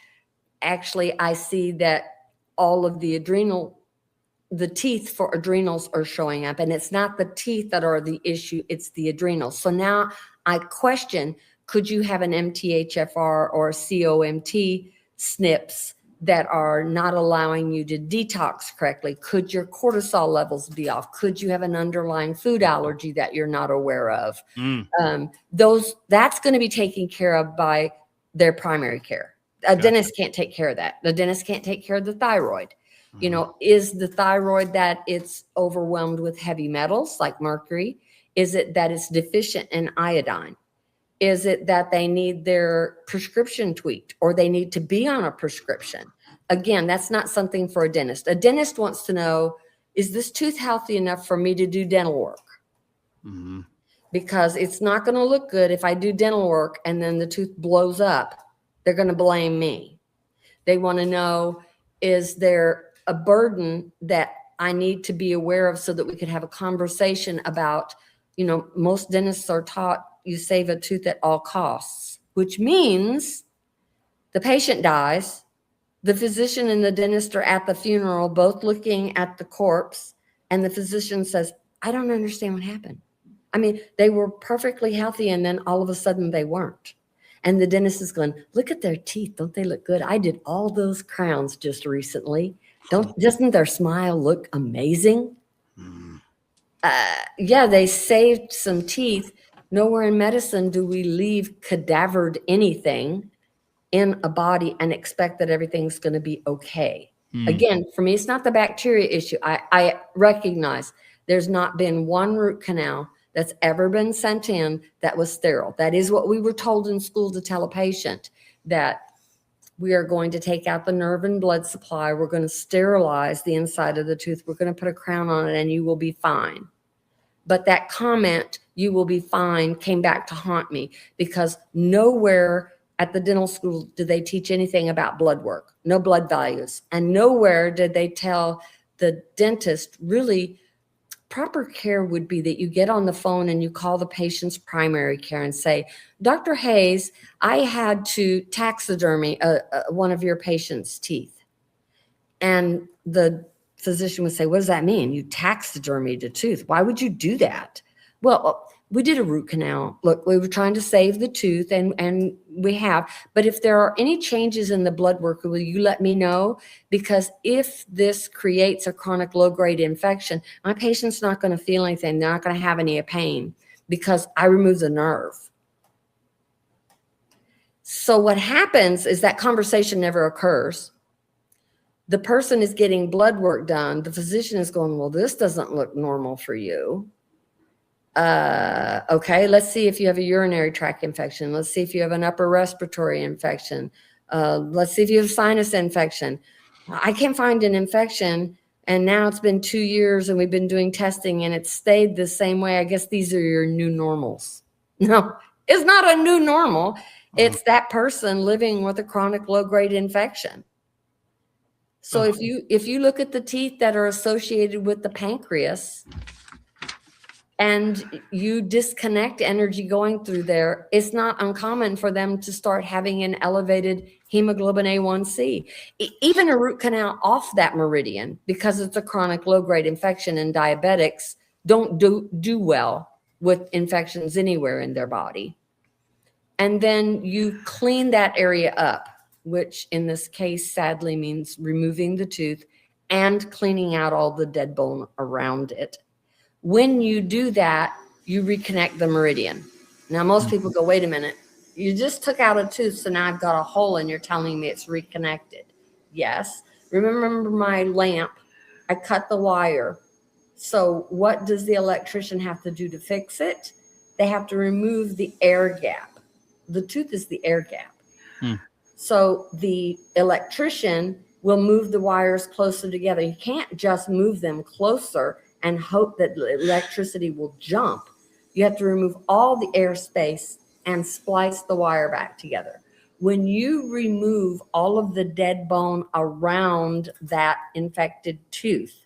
actually, I see that all of the teeth for adrenals are showing up, and it's not the teeth that are the issue, it's the adrenals. So now I question, could you have an MTHFR or COMT SNPs that are not allowing you to detox correctly? Could your cortisol levels be off? Could you have an underlying food allergy that you're not aware of? That's going to be taken care of by their primary care. A dentist can't take care of that. The dentist can't take care of the thyroid. You know, is the thyroid that it's overwhelmed with heavy metals like mercury? Is it that it's deficient in iodine? Is it that they need their prescription tweaked, or they need to be on a prescription? Again, that's not something for a dentist. A dentist wants to know, is this tooth healthy enough for me to do dental work? Because it's not going to look good if I do dental work and then the tooth blows up. They're going to blame me. They want to know, is there a burden that I need to be aware of so that we could have a conversation about, you know, most dentists are taught you save a tooth at all costs, which means the patient dies, the physician and the dentist are at the funeral, both looking at the corpse, and the physician says, I don't understand what happened. I mean, they were perfectly healthy, and then all of a sudden they weren't. And the dentist is going, look at their teeth. Don't they look good? I did all those crowns just recently. Doesn't their smile look amazing? Yeah, they saved some teeth. Nowhere in medicine do we leave cadavered anything in a body and expect that everything's going to be okay. Again, for me, it's not the bacteria issue. I recognize there's not been one root canal that's ever been sent in that was sterile. That is what we were told in school to tell a patient, that we are going to take out the nerve and blood supply. We're going to sterilize the inside of the tooth. We're going to put a crown on it and you will be fine. But that comment, you will be fine, came back to haunt me, because nowhere at the dental school did they teach anything about blood work, no blood values. And nowhere did they tell the dentist, really, proper care would be that you get on the phone and you call the patient's primary care and say, Dr. Hayes, I had to taxidermy one of your patient's teeth. And the physician would say, what does that mean? You taxidermied a tooth. Why would you do that? Well, we did a root canal. Look, we were trying to save the tooth, and we have. But if there are any changes in the blood work, will you let me know? Because if this creates a chronic low-grade infection, my patient's not going to feel anything. They're not going to have any pain because I removed the nerve. So what happens is that conversation never occurs. The person is getting blood work done. The physician is going, well, this doesn't look normal for you. Okay, let's see if you have a urinary tract infection. Let's see if you have an upper respiratory infection. Let's see if you have sinus infection. I can't find an infection, and now it's been 2 years and we've been doing testing and it's stayed the same way. I guess these are your new normals. No, it's not a new normal. It's that person living with a chronic low-grade infection. So if you look at the teeth that are associated with the pancreas and you disconnect energy going through there, it's not uncommon for them to start having an elevated hemoglobin A1C. Even a root canal off that meridian, because it's a chronic low-grade infection, and diabetics don't do well with infections anywhere in their body. And then you clean that area up, which in this case sadly means removing the tooth and cleaning out all the dead bone around it. When you do that, you reconnect the meridian. Now, most people go, wait a minute, you just took out a tooth, so now I've got a hole and you're telling me it's reconnected. Yes. Remember my lamp? I cut the wire. So what does the electrician have to do to fix it? They have to remove the air gap. The tooth is the air gap. So the electrician will move the wires closer together. You can't just move them closer and hope that the electricity will jump. You have to remove all the airspace and splice the wire back together. When you remove all of the dead bone around that infected tooth,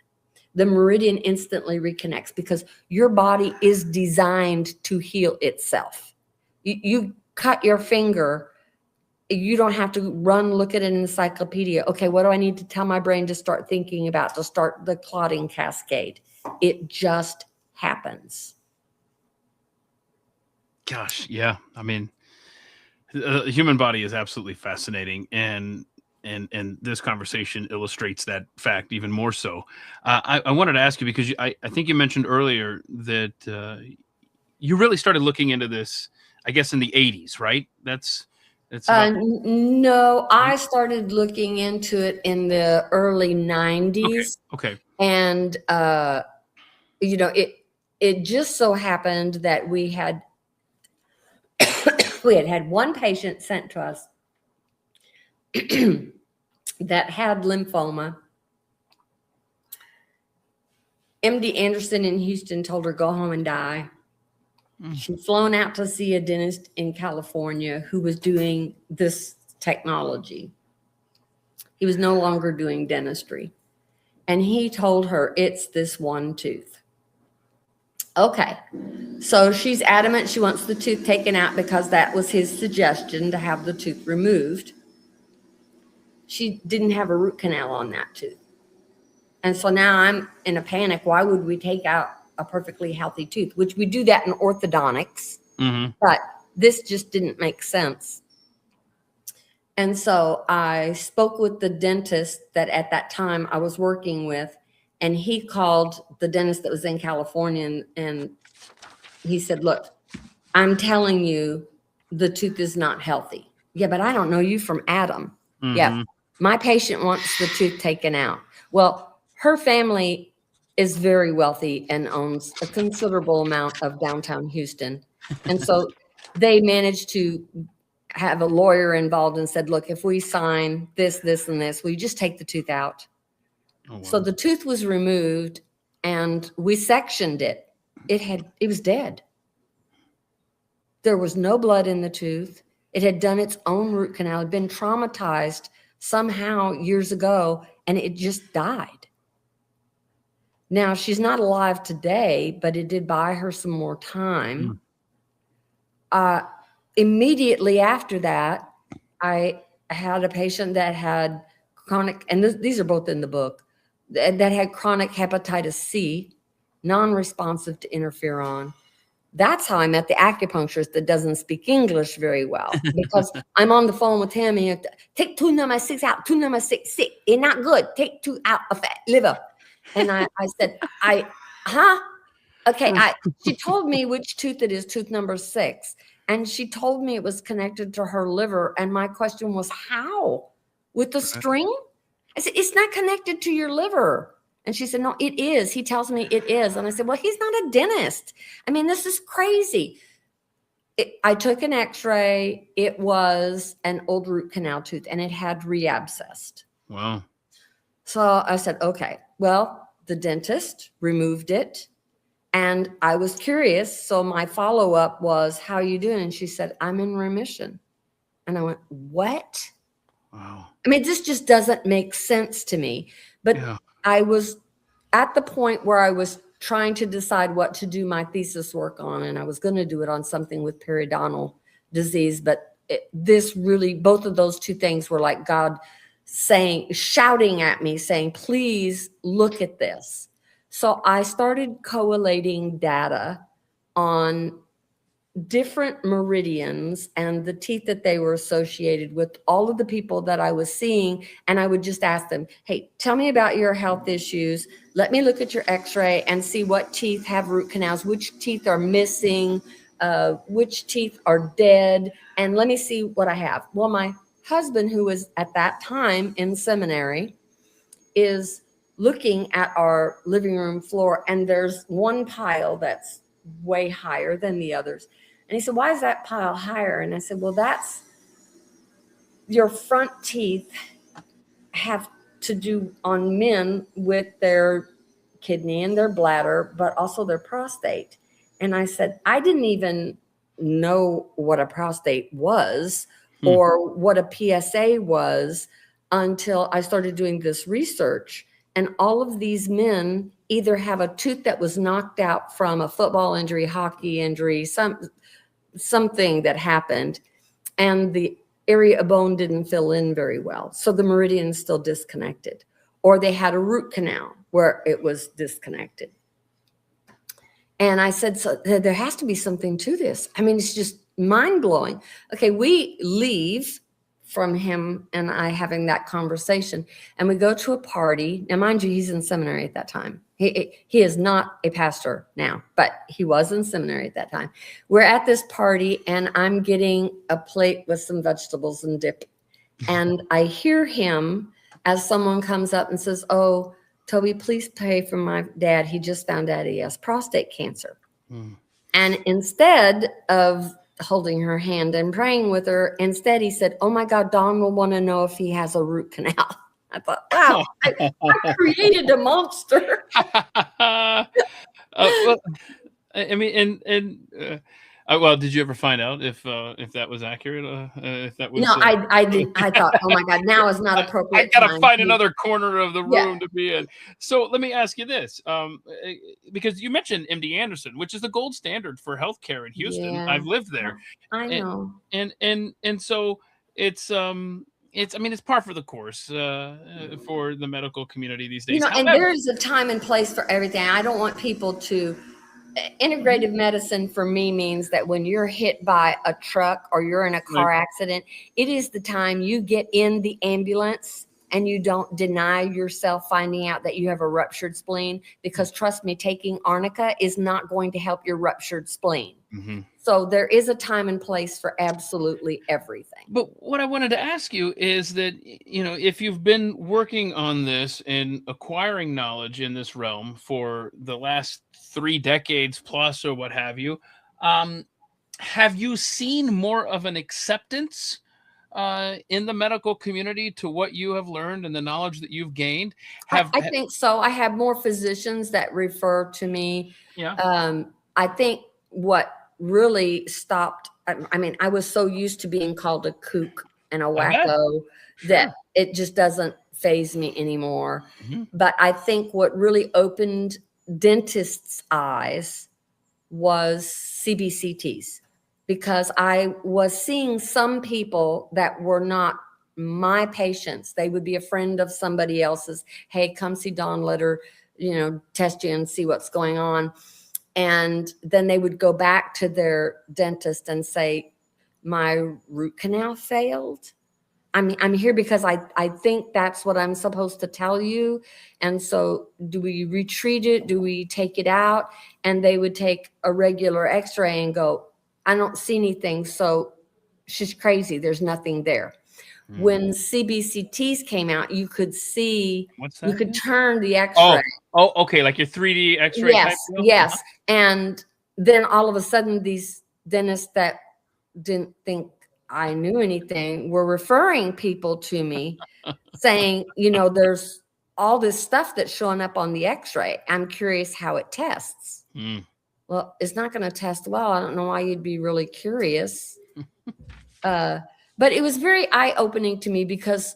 the meridian instantly reconnects because your body is designed to heal itself. You cut your finger, you don't have to look at an encyclopedia. Okay, what do I need to tell my brain to start thinking about to start the clotting cascade? It just happens. Gosh, yeah. I mean, the human body is absolutely fascinating, and this conversation illustrates that fact even more so. I wanted to ask you because I think you mentioned earlier that you really started looking into this, I guess, in the 80s, right? That's no, I started looking into it in the early 90s. Okay. And it just so happened that we had one patient sent to us that had lymphoma. MD Anderson in Houston told her, go home and die. She'd flown out to see a dentist in California who was doing this technology. He was no longer doing dentistry. And he told her, it's this one tooth. Okay. So she's adamant she wants the tooth taken out because that was his suggestion, to have the tooth removed. She didn't have a root canal on that tooth. And so now I'm in a panic. Why would we take out a perfectly healthy tooth? Which we do that in orthodontics, but this just didn't make sense. And so I spoke with the dentist that at that time I was working with, and he called the dentist that was in California, and he said, look, I'm telling you, the tooth is not healthy. Yeah, but I don't know you from Adam. Yeah, my patient wants the tooth taken out. Well, her family is very wealthy and owns a considerable amount of downtown Houston. And so they managed to have a lawyer involved and said, look, if we sign this, this, and this, will you just take the tooth out? Oh, wow. So the tooth was removed and we sectioned it. It was dead. There was no blood in the tooth. It had done its own root canal, had been traumatized somehow years ago, and it just died. Now, she's not alive today, but it did buy her some more time. Immediately after that, I had a patient that had chronic, and these are both in the book, that had chronic hepatitis C, non-responsive to interferon. That's how I met the acupuncturist that doesn't speak English very well, because I'm on the phone with him and he take tooth number 6 out, tooth number 6, it's not good. Take tooth out of fat liver. And I said, okay. She told me which tooth it is, tooth number 6. And she told me it was connected to her liver. And my question was, how? With the string? I said, it's not connected to your liver. And she said, no, it is. He tells me it is. And I said, well, he's not a dentist. I mean, this is crazy. I took an x-ray. It was an old root canal tooth and it had reabscessed. Wow. So I said, okay, well, the dentist removed it. And I was curious. So my follow-up was, how are you doing? And she said, I'm in remission. And I went, what? Wow. I mean, this just doesn't make sense to me. But yeah. I was at the point where I was trying to decide what to do my thesis work on. And I was going to do it on something with periodontal disease. But this really, both of those two things were like God shouting at me, saying, please look at this. So I started collating data on different meridians and the teeth that they were associated with, all of the people that I was seeing. And I would just ask them, hey, tell me about your health issues. Let me look at your x-ray and see what teeth have root canals, which teeth are missing, which teeth are dead. And let me see what I have. Well, my husband, who was at that time in seminary, is looking at our living room floor, and there's one pile that's way higher than the others. And he said, why is that pile higher? And I said, well, that's your front teeth have to do on men with their kidney and their bladder, but also their prostate. And I said, I didn't even know what a prostate was or what a PSA was until I started doing this research. And all of these men either have a tooth that was knocked out from a football injury, hockey injury, something that happened, and the area of bone didn't fill in very well. So the meridian is still disconnected. Or they had a root canal where it was disconnected. And I said, so there has to be something to this. I mean, it's just mind blowing. Okay, we leave from him and I having that conversation, and we go to a party. Now, mind you, he's in seminary at that time. He is not a pastor now, but he was in seminary at that time. We're at this party, and I'm getting a plate with some vegetables and dip. And I hear him as someone comes up and says, oh, Toby, please pray for my dad. He just found out he has prostate cancer. And instead of holding her hand and praying with her, instead he said, oh my God, Don will want to know if he has a root canal. I thought, wow, I created a monster. Well, I mean, well, did you ever find out if that was accurate? If that was no, I didn't. I thought, oh my God, now is not appropriate. I gotta find another corner of the room to be in. So let me ask you this, because you mentioned MD Anderson, which is the gold standard for healthcare in Houston. Yeah. I've lived there. I know. And so it's I mean, it's par for the course for the medical community these days. And there is a time and place for everything. I don't want people to. Integrative medicine for me means that when you're hit by a truck or you're in a car accident, it is the time you get in the ambulance and you don't deny yourself finding out that you have a ruptured spleen, because trust me, taking arnica is not going to help your ruptured spleen. So there is a time and place for absolutely everything. But what I wanted to ask you is that, if you've been working on this and acquiring knowledge in this realm for the last 3 decades plus or what have you seen more of an acceptance in the medical community to what you have learned and the knowledge that you've gained? I think so. I have more physicians that refer to me. Yeah. I think what really stopped, I mean, I was so used to being called a kook and a wacko that it just doesn't faze me anymore. But I think what really opened dentists' eyes was CBCTs, because I was seeing some people that were not my patients. They would be a friend of somebody else's. Hey, come see Dawn, let her, test you and see what's going on. And then they would go back to their dentist and say, my root canal failed. I'm here because I think that's what I'm supposed to tell you. And so do we retreat it? Do we take it out? And they would take a regular x-ray and go, I don't see anything. So she's crazy. There's nothing there. When CBCTs came out, you could see, you could turn the x-ray. Oh, okay. Like your 3D x-ray. Yes. And then all of a sudden, these dentists that didn't think I knew anything were referring people to me saying, there's all this stuff that's showing up on the x-ray. I'm curious how it tests. Well, it's not going to test well. I don't know why you'd be really curious. But it was very eye-opening to me, because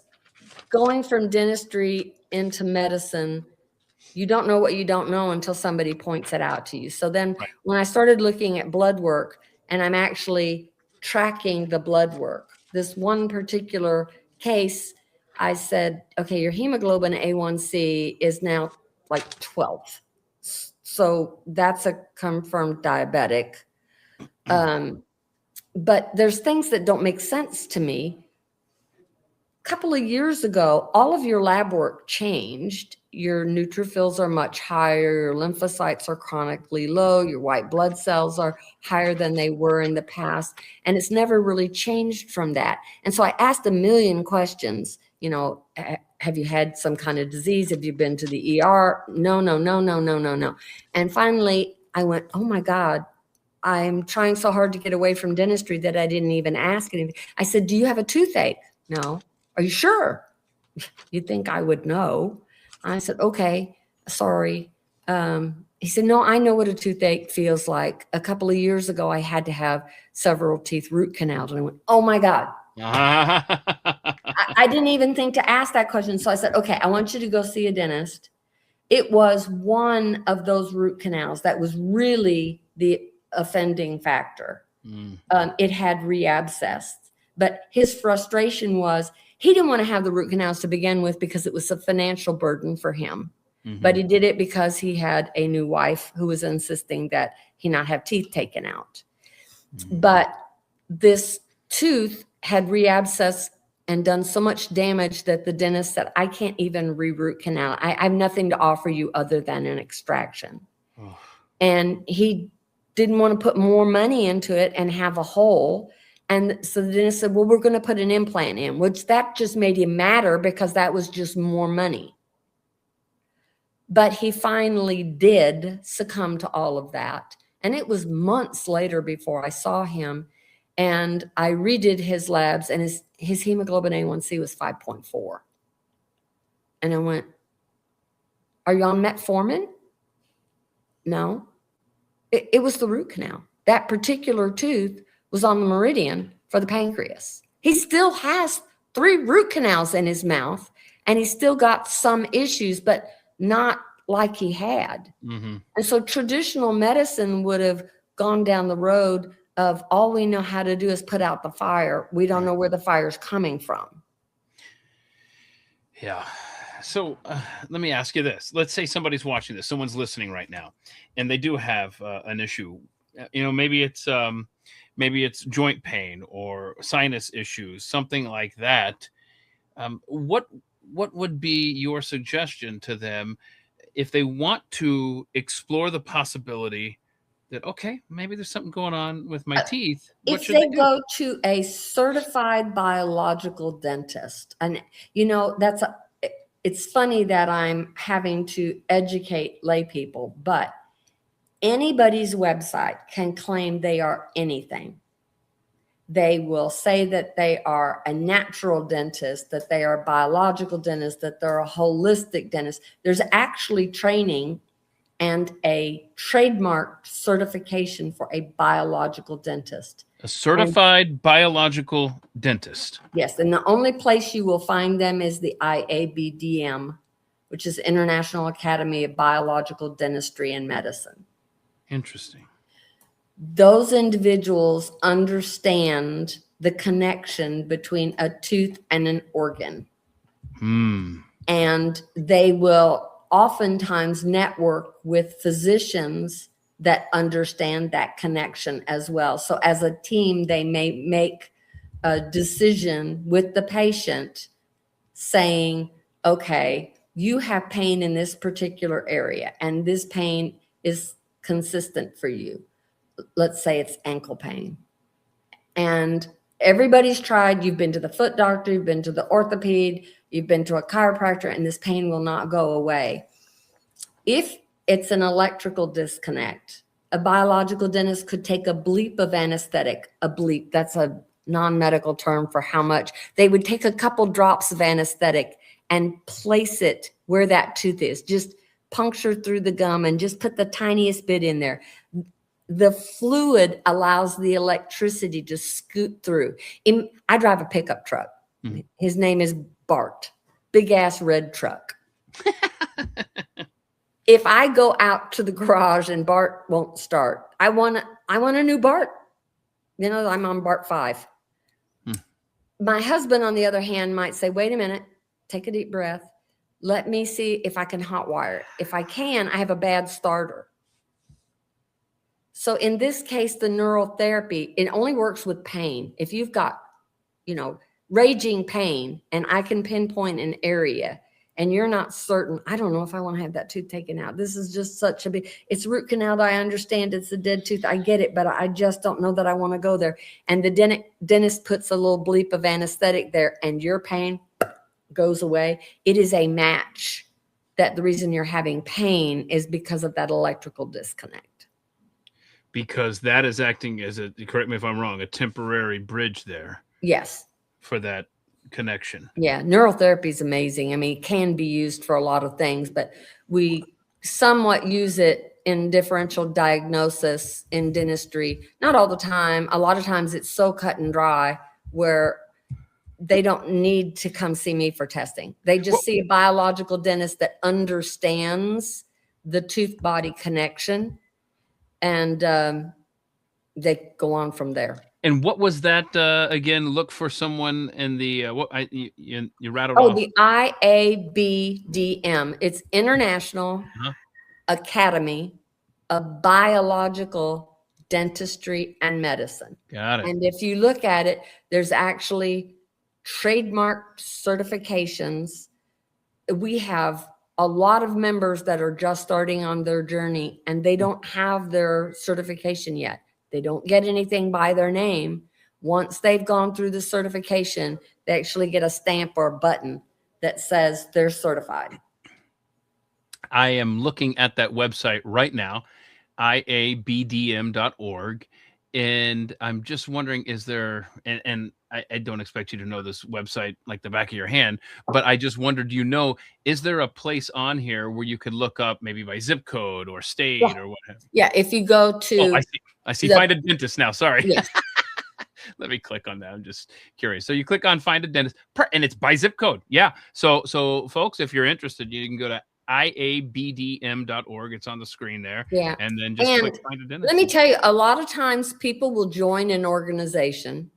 going from dentistry into medicine, you don't know what you don't know until somebody points it out to you. So then when I started looking at blood work, and I'm actually tracking the blood work, this one particular case, I said, okay, your hemoglobin A1C is now like 12. So that's a confirmed diabetic. But there's things that don't make sense to me. A couple of years ago, all of your lab work changed. Your neutrophils are much higher. Your lymphocytes are chronically low. Your white blood cells are higher than they were in the past. And it's never really changed from that. And so I asked a million questions. Have you had some kind of disease? Have you been to the ER? No. And finally, I went, oh my God, I'm trying so hard to get away from dentistry that I didn't even ask anything. I said, do you have a toothache? No. Are you sure? You'd think I would know. I said, okay, sorry. He said, no, I know what a toothache feels like. A couple of years ago, I had to have several teeth root canals. And I went, oh my God. I didn't even think to ask that question. So I said, okay, I want you to go see a dentist. It was one of those root canals that was really the offending factor. It had reabscessed. But his frustration was he didn't want to have the root canals to begin with because it was a financial burden for him. But he did it because he had a new wife who was insisting that he not have teeth taken out. But this tooth had reabscessed and done so much damage that the dentist said, I can't even re-root canal. I have nothing to offer you other than an extraction. And he didn't want to put more money into it and have a hole. And so the dentist said, well, we're going to put an implant in, which that just made him madder because that was just more money. But he finally did succumb to all of that. And it was months later before I saw him. And I redid his labs, and his hemoglobin A1C was 5.4. And I went, are you on metformin? No. It was the root canal. That particular tooth was on the meridian for the pancreas. He still has 3 root canals in his mouth, and he's still got some issues, but not like he had. And so traditional medicine would have gone down the road of all we know how to do is put out the fire. We don't know where the fire's coming from. Yeah. So let me ask you this. Let's say somebody's watching this, someone's listening right now, and they do have an issue. Maybe it's joint pain or sinus issues, something like that. What would be your suggestion to them if they want to explore the possibility that, okay, maybe there's something going on with my teeth? If they go to a certified biological dentist, and it's funny that I'm having to educate lay people, but anybody's website can claim they are anything. They will say that they are a natural dentist, that they are a biological dentist, that they're a holistic dentist. There's actually training and a trademark certification for a biological dentist. A certified biological dentist. Yes, and the only place you will find them is the IABDM, which is International Academy of Biological Dentistry and Medicine. Interesting. Those individuals understand the connection between a tooth and an organ. And they will oftentimes network with physicians that understand that connection as well. So as a team, they may make a decision with the patient saying, okay, you have pain in this particular area, and this pain is consistent for you. Let's say it's ankle pain. And everybody's tried, you've been to the foot doctor, you've been to the orthoped, you've been to a chiropractor, and this pain will not go away. If it's an electrical disconnect, a biological dentist could take a bleep of anesthetic. A bleep, that's a non-medical term for how much. They would take a couple drops of anesthetic and place it where that tooth is. Just puncture through the gum and just put the tiniest bit in there. The fluid allows the electricity to scoot through. I drive a pickup truck. His name is Bart. Big ass red truck. If I go out to the garage and Bart won't start, I want a new Bart. I'm on Bart 5. My husband, on the other hand, might say, wait a minute, take a deep breath. Let me see if I can hot wire it. If I can, I have a bad starter. So in this case, the neural therapy, it only works with pain. If you've got, raging pain, and I can pinpoint an area, and you're not certain, I don't know if I want to have that tooth taken out. This is just such a big, it's root canal. I understand it's a dead tooth. I get it, but I just don't know that I want to go there. And the dentist puts a little bleep of anesthetic there, and your pain goes away. It is a match that the reason you're having pain is because of that electrical disconnect. Because that is acting as correct me if I'm wrong, a temporary bridge there. Yes. For that connection. Yeah, neural therapy is amazing. I mean, it can be used for a lot of things, but we somewhat use it in differential diagnosis in dentistry. Not all the time. A lot of times it's so cut and dry where they don't need to come see me for testing. They just see a biological dentist that understands the tooth-body connection, and they go on from there. And what was that again? Look for someone in the you rattled off. Oh, the IABDM. It's International Academy of Biological Dentistry and Medicine. Got it. And if you look at it, there's actually trademark certifications. We have a lot of members that are just starting on their journey, and they don't have their certification yet. They don't get anything by their name. Once they've gone through the certification, they actually get a stamp or a button that says they're certified. I am looking at that website right now, iabdm.org. And I'm just wondering, is there, and I don't expect you to know this website like the back of your hand, but I just wondered, is there a place on here where you could look up maybe by zip code or state or what have you? Yeah, if you go to... Oh, I see. Find a dentist now. Sorry. Yes. Let me click on that. I'm just curious. So you click on find a dentist and it's by zip code. Yeah. So folks, if you're interested, you can go to iabdm.org. It's on the screen there. Yeah. And then just click find a dentist. Let me tell you, a lot of times people will join an organization.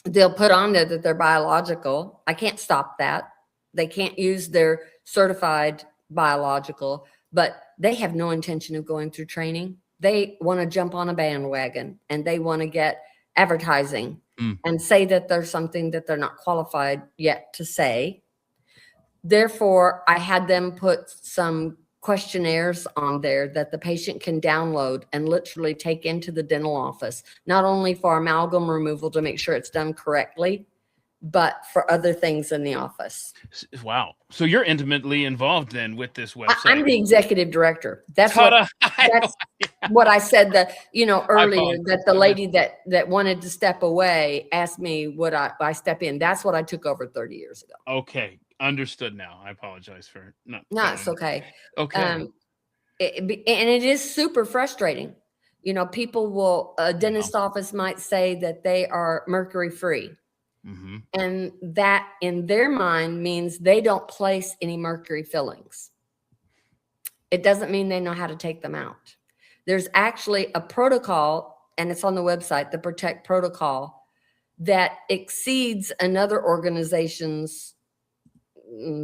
They'll put on there that they're biological. I can't stop that. They can't use their certified biological, but they have no intention of going through training. They want to jump on a bandwagon and they want to get advertising and say that there's something that they're not qualified yet to say. Therefore, I had them put some questionnaires on there that the patient can download and literally take into the dental office, not only for amalgam removal to make sure it's done correctly, but for other things in the office. Wow. So you're intimately involved then with this website. I'm the executive director. That's what I said that, earlier, that the lady that wanted to step away asked me would I step in. That's what I took over 30 years ago. Okay. Understood now. I apologize for not. No, it's okay. Okay. And it is super frustrating. A dentist office might say that they are mercury free. Mm-hmm. And that in their mind means they don't place any mercury fillings. It doesn't mean they know how to take them out. There's actually a protocol, and it's on the website, the Protect protocol, that exceeds another organization's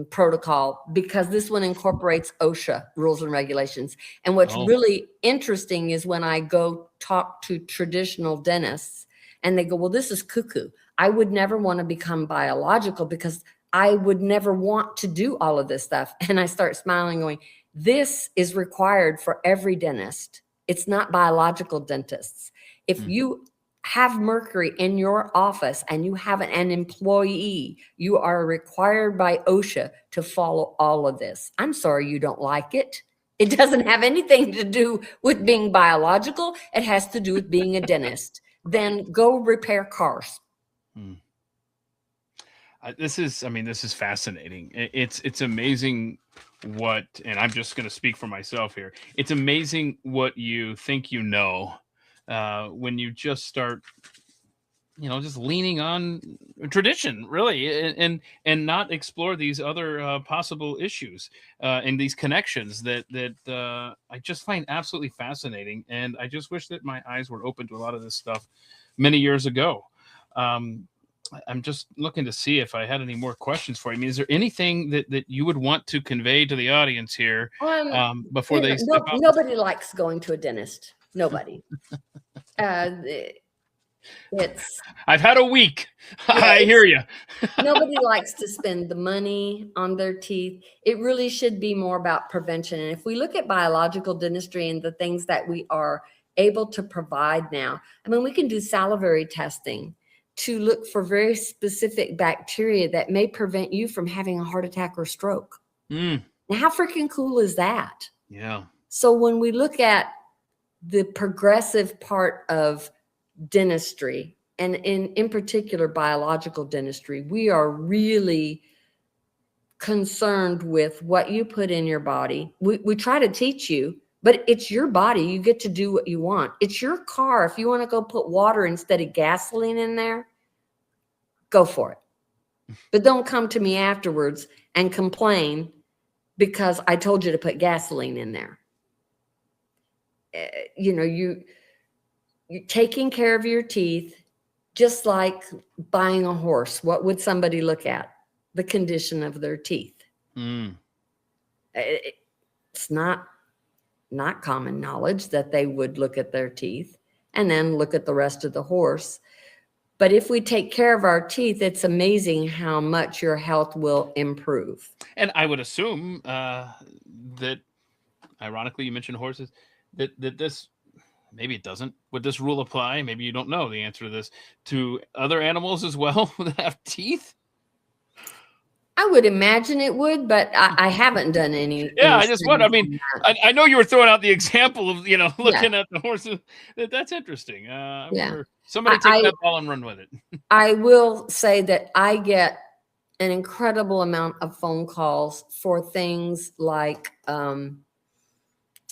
protocol, because this one incorporates OSHA rules and regulations. And what's really interesting is when I go talk to traditional dentists and they go, well, this is cuckoo. I would never want to become biological because I would never want to do all of this stuff. And I start smiling going, this is required for every dentist. It's not biological dentists. If you have mercury in your office and you have an employee, you are required by OSHA to follow all of this. I'm sorry you don't like it. It doesn't have anything to do with being biological. It has to do with being a dentist. Then go repair cars. This is fascinating. It's amazing what, and I'm just going to speak for myself here. It's amazing what you think when you just start, just leaning on tradition, really, and not explore these other possible issues and these connections that I just find absolutely fascinating. And I just wish that my eyes were open to a lot of this stuff many years ago. I'm just looking to see if I had any more questions for you. I mean, is there anything that you would want to convey to the audience here before they step out? Nobody likes going to a dentist. Nobody. I've had a week. I hear you. Nobody likes to spend the money on their teeth. It really should be more about prevention. And if we look at biological dentistry and the things that we are able to provide now, we can do salivary testing to look for very specific bacteria that may prevent you from having a heart attack or stroke. Now, how freaking cool is that? Yeah. So when we look at the progressive part of dentistry and in particular biological dentistry, we are really concerned with what you put in your body. We try to teach you, but it's your body. You get to do what you want. It's your car. If you want to go put water instead of gasoline in there, go for it. But don't come to me afterwards and complain because I told you to put gasoline in there. You're taking care of your teeth, just like buying a horse. What would somebody look at? The condition of their teeth. It's not common knowledge that they would look at their teeth and then look at the rest of the horse. But if we take care of our teeth, it's amazing how much your health will improve. And I would assume that, ironically, you mentioned horses, that this, maybe it doesn't, would this rule apply? Maybe you don't know the answer to this, to other animals as well that have teeth? I would imagine it would, but I haven't done any. Yeah, I just wonder. I mean, I know you were throwing out the example of, looking at the horses. That's interesting. Somebody take that ball and run with it. I will say that I get an incredible amount of phone calls for things like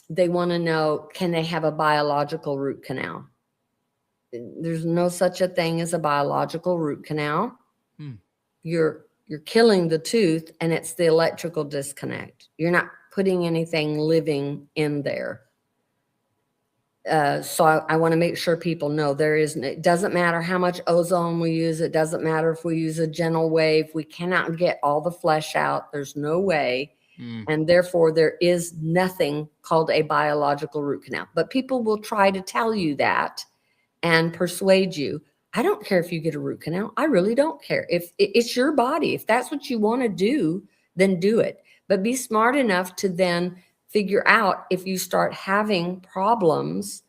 they want to know, can they have a biological root canal? There's no such a thing as a biological root canal. You're killing the tooth, and it's the electrical disconnect. You're not putting anything living in there. So I want to make sure people know it doesn't matter how much ozone we use. It doesn't matter if we use a gentle wave. We cannot get all the flesh out. There's no way. And therefore, there is nothing called a biological root canal. But people will try to tell you that and persuade you. I don't care if you get a root canal. I really don't care. If it's your body, if that's what you want to do, then do it. But be smart enough to then figure out if you start having problems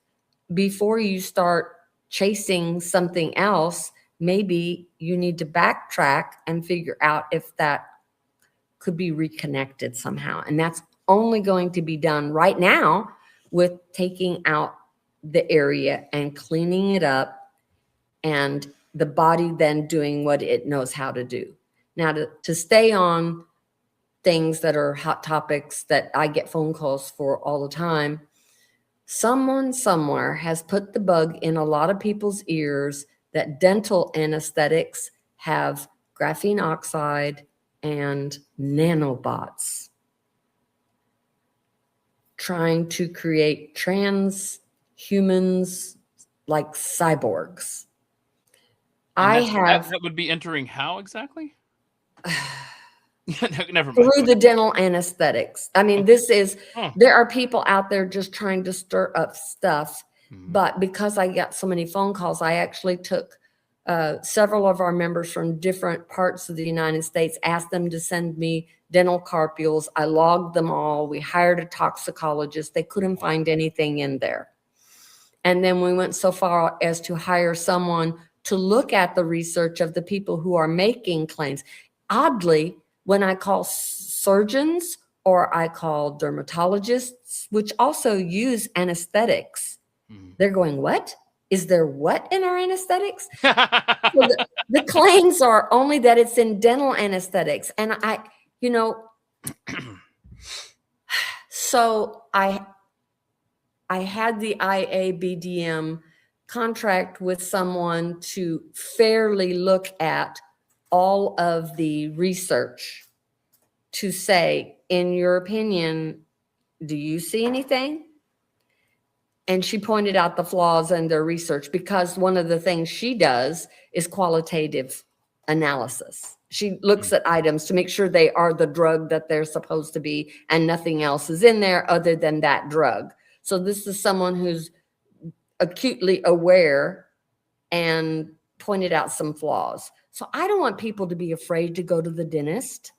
before you start chasing something else. Maybe you need to backtrack and figure out if that could be reconnected somehow. And that's only going to be done right now with taking out the area and cleaning it up, and the body then doing what it knows how to do. Now, to stay on things that are hot topics that I get phone calls for all the time, someone somewhere has put the bug in a lot of people's ears that dental anesthetics have graphene oxide and nanobots trying to create transhumans like cyborgs. That would be entering how exactly? Never mind. Through the dental anesthetics. I mean, there are people out there just trying to stir up stuff. But because I got so many phone calls, I actually took several of our members from different parts of the United States, asked them to send me dental carpules. I logged them all. We hired a toxicologist. They couldn't find anything in there. And then we went so far as to hire someone to look at the research of the people who are making claims. Oddly, when I call surgeons or I call dermatologists, which also use anesthetics, they're going, what? Is there what in our anesthetics? So the claims are only that it's in dental anesthetics. And so I had the IABDM contract with someone to fairly look at all of the research to say, in your opinion, do you see anything? And she pointed out the flaws in their research, because one of the things she does is qualitative analysis. She looks at items to make sure they are the drug that they're supposed to be and nothing else is in there other than that drug. So this is someone who's acutely aware and pointed out some flaws. So I don't want people to be afraid to go to the dentist.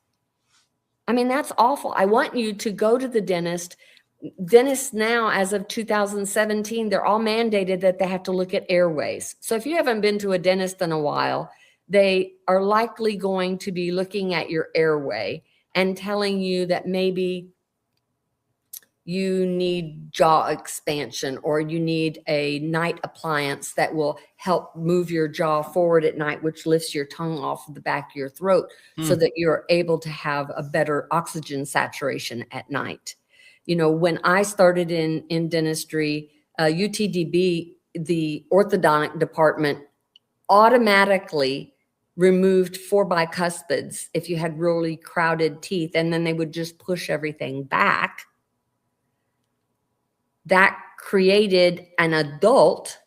I mean, that's awful. I want you to go to the dentist. Dentists now, as of 2017, they're all mandated that they have to look at airways. So if you haven't been to a dentist in a while, they are likely going to be looking at your airway and telling you that maybe you need jaw expansion, or you need a night appliance that will help move your jaw forward at night, which lifts your tongue off the back of your throat so that you're able to have a better oxygen saturation at night. You know, when I started in dentistry, UTDB, the orthodontic department automatically removed 4 bicuspids if you had really crowded teeth, and then they would just push everything back. That created an adult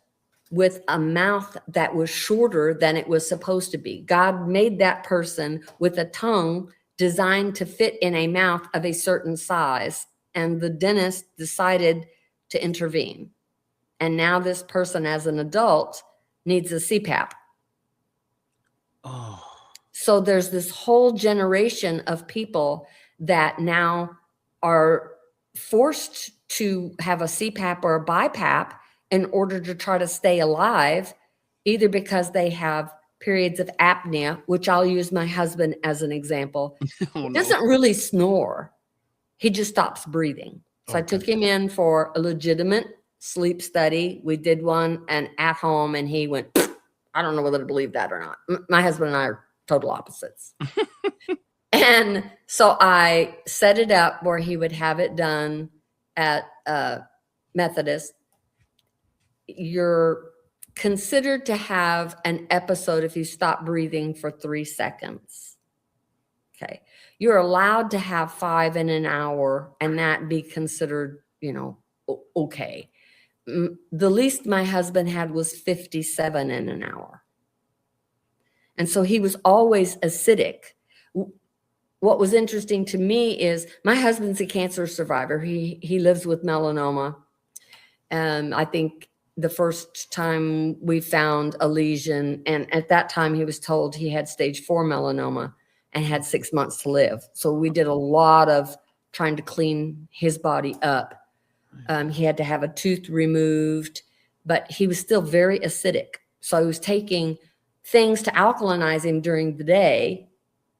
with a mouth that was shorter than it was supposed to be. God made that person with a tongue designed to fit in a mouth of a certain size, and the dentist decided to intervene. And now this person, as an adult, needs a CPAP. Oh. So there's this whole generation of people that now are forced to have a CPAP or a BiPAP in order to try to stay alive, either because they have periods of apnea, which I'll use my husband as an example. Oh, He doesn't really snore. He just stops breathing. So I took him in for a legitimate sleep study. We did one and at home, and he went, I don't know whether to believe that or not. My husband and I are total opposites. And so I set it up where he would have it done at Methodist. You're considered to have an episode if you stop breathing for 3 seconds. Okay. You're allowed to have 5 in an hour, and that be considered, you know, okay. The least my husband had was 57 in an hour. And so he was always acidic. What was interesting to me is my husband's a cancer survivor. He lives with melanoma. And I think the first time we found a lesion, and at that time he was told he had stage 4 melanoma and had 6 months to live. So we did a lot of trying to clean his body up. He had to have a tooth removed, but he was still very acidic. So he was taking things to alkalinize him during the day,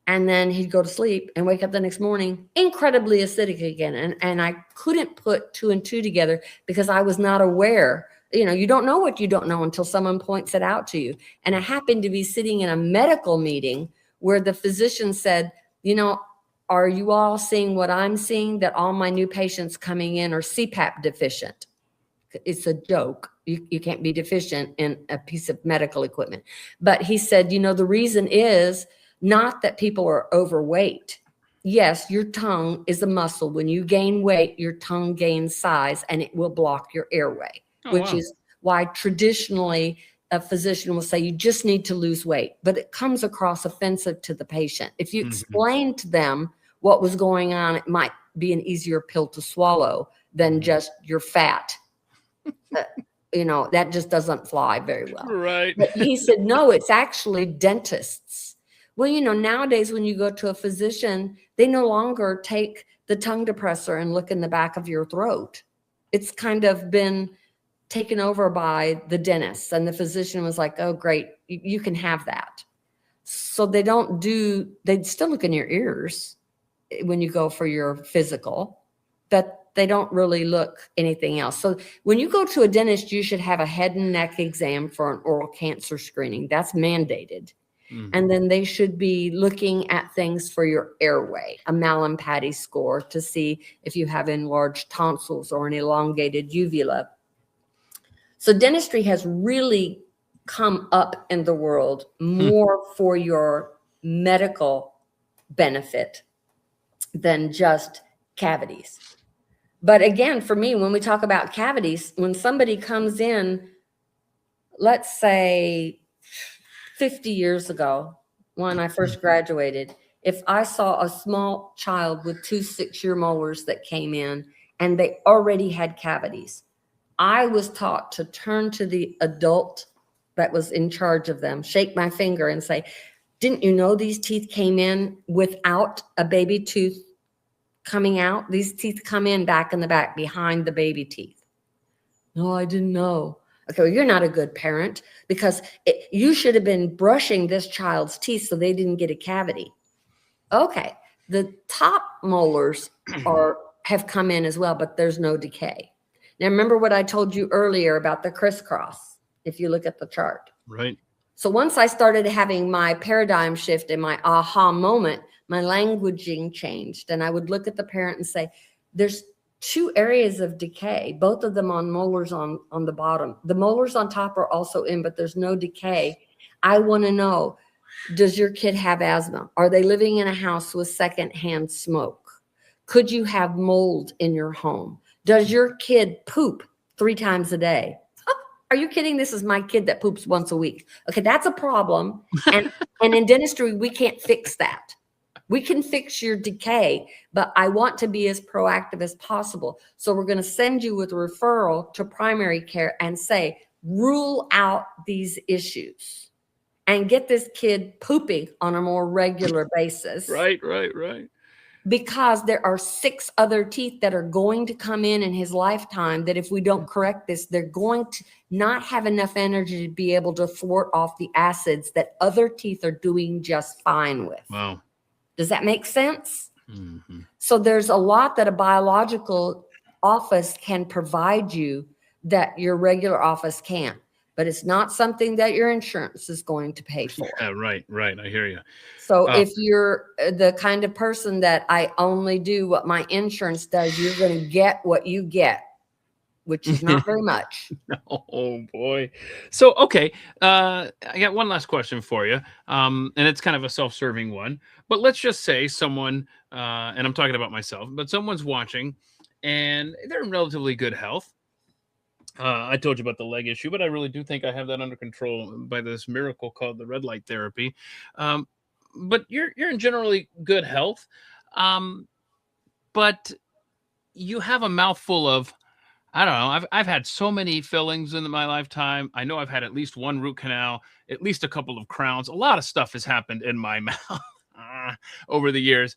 and then he'd go to sleep and wake up the next morning incredibly acidic again. And I couldn't put 2 and 2 together because I was not aware. You know, you don't know what you don't know until someone points it out to you. And I happened to be sitting in a medical meeting where the physician said, you know, are you all seeing what I'm seeing, that all my new patients coming in are CPAP deficient? It's a joke. You can't be deficient in a piece of medical equipment. But he said, you know, the reason is not that people are overweight. Yes, your tongue is a muscle. When you gain weight, your tongue gains size and it will block your airway, which is why traditionally a physician will say you just need to lose weight, but it comes across offensive to the patient. If you explain to them what was going on, it might be an easier pill to swallow than just you're fat. You know, that just doesn't fly very well. Right. But he said, no, it's actually dentists. Well, you know, nowadays when you go to a physician, they no longer take the tongue depressor and look in the back of your throat. It's kind of been taken over by the dentist, and the physician was like, oh, great, you can have that. So they still look in your ears when you go for your physical, but they don't really look anything else. So when you go to a dentist, you should have a head and neck exam for an oral cancer screening. That's mandated. And then they should be looking at things for your airway, a Malinak score to see if you have enlarged tonsils or an elongated uvula. So dentistry has really come up in the world more for your medical benefit than just cavities. But again, for me, when we talk about cavities, when somebody comes in, let's say 50 years ago, when I first graduated, if I saw a small child with 2 6-year molars that came in and they already had cavities, I was taught to turn to the adult that was in charge of them, shake my finger and say, didn't you know these teeth came in without a baby tooth coming out? These teeth come in back in the back behind the baby teeth. No, I didn't know. Okay, well, you're not a good parent because you should have been brushing this child's teeth so they didn't get a cavity. Okay, the top molars are have come in as well, but there's no decay. Now, remember what I told you earlier about the crisscross, if you look at the chart. Right. So once I started having my paradigm shift and my aha moment, my languaging changed. And I would look at the parent and say, there's 2 areas of decay, both of them on molars on the bottom. The molars on top are also in, but there's no decay. I want to know, does your kid have asthma? Are they living in a house with secondhand smoke? Could you have mold in your home? Does your kid poop 3 times a day? Are you kidding? This is my kid that poops once a week. Okay, that's a problem. And in dentistry, we can't fix that. We can fix your decay, but I want to be as proactive as possible. So we're going to send you with a referral to primary care and say, rule out these issues and get this kid pooping on a more regular basis. Right. Because there are 6 other teeth that are going to come in his lifetime that if we don't correct this, they're going to not have enough energy to be able to thwart off the acids that other teeth are doing just fine with. Wow. Does that make sense? Mm-hmm. So there's a lot that a biological office can provide you that your regular office can't. But it's not something that your insurance is going to pay for. Yeah, right. I hear you. So if you're the kind of person that I only do what my insurance does, you're going to get what you get, which is not very much. Oh boy. So, okay. I got one last question for you. And it's kind of a self-serving one, but let's just say someone, and I'm talking about myself, but someone's watching and they're in relatively good health. I told you about the leg issue, but I really do think I have that under control by this miracle called the red light therapy. But you're in generally good health, but you have a mouthful of, I don't know. I've had so many fillings in my lifetime. I know I've had at least 1 root canal, at least a couple of crowns. A lot of stuff has happened in my mouth over the years.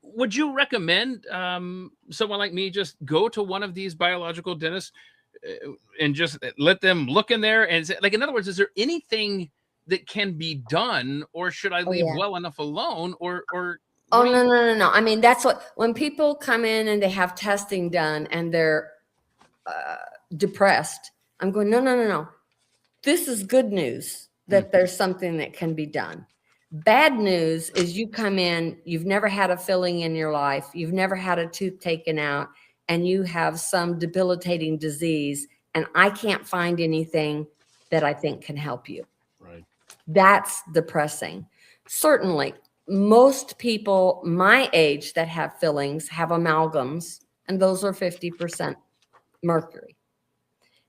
Would you recommend someone like me just go to one of these biological dentists and just let them look in there and say, like, in other words, is there anything that can be done, or should I leave well enough alone, or Oh, no. I mean, that's what, when people come in and they have testing done and they're depressed, I'm going, no. This is good news that there's something that can be done. Bad news is you come in, you've never had a filling in your life, you've never had a tooth taken out, and you have some debilitating disease, and I can't find anything that I think can help you. Right. That's depressing. Certainly, most people my age that have fillings have amalgams, and those are 50% mercury.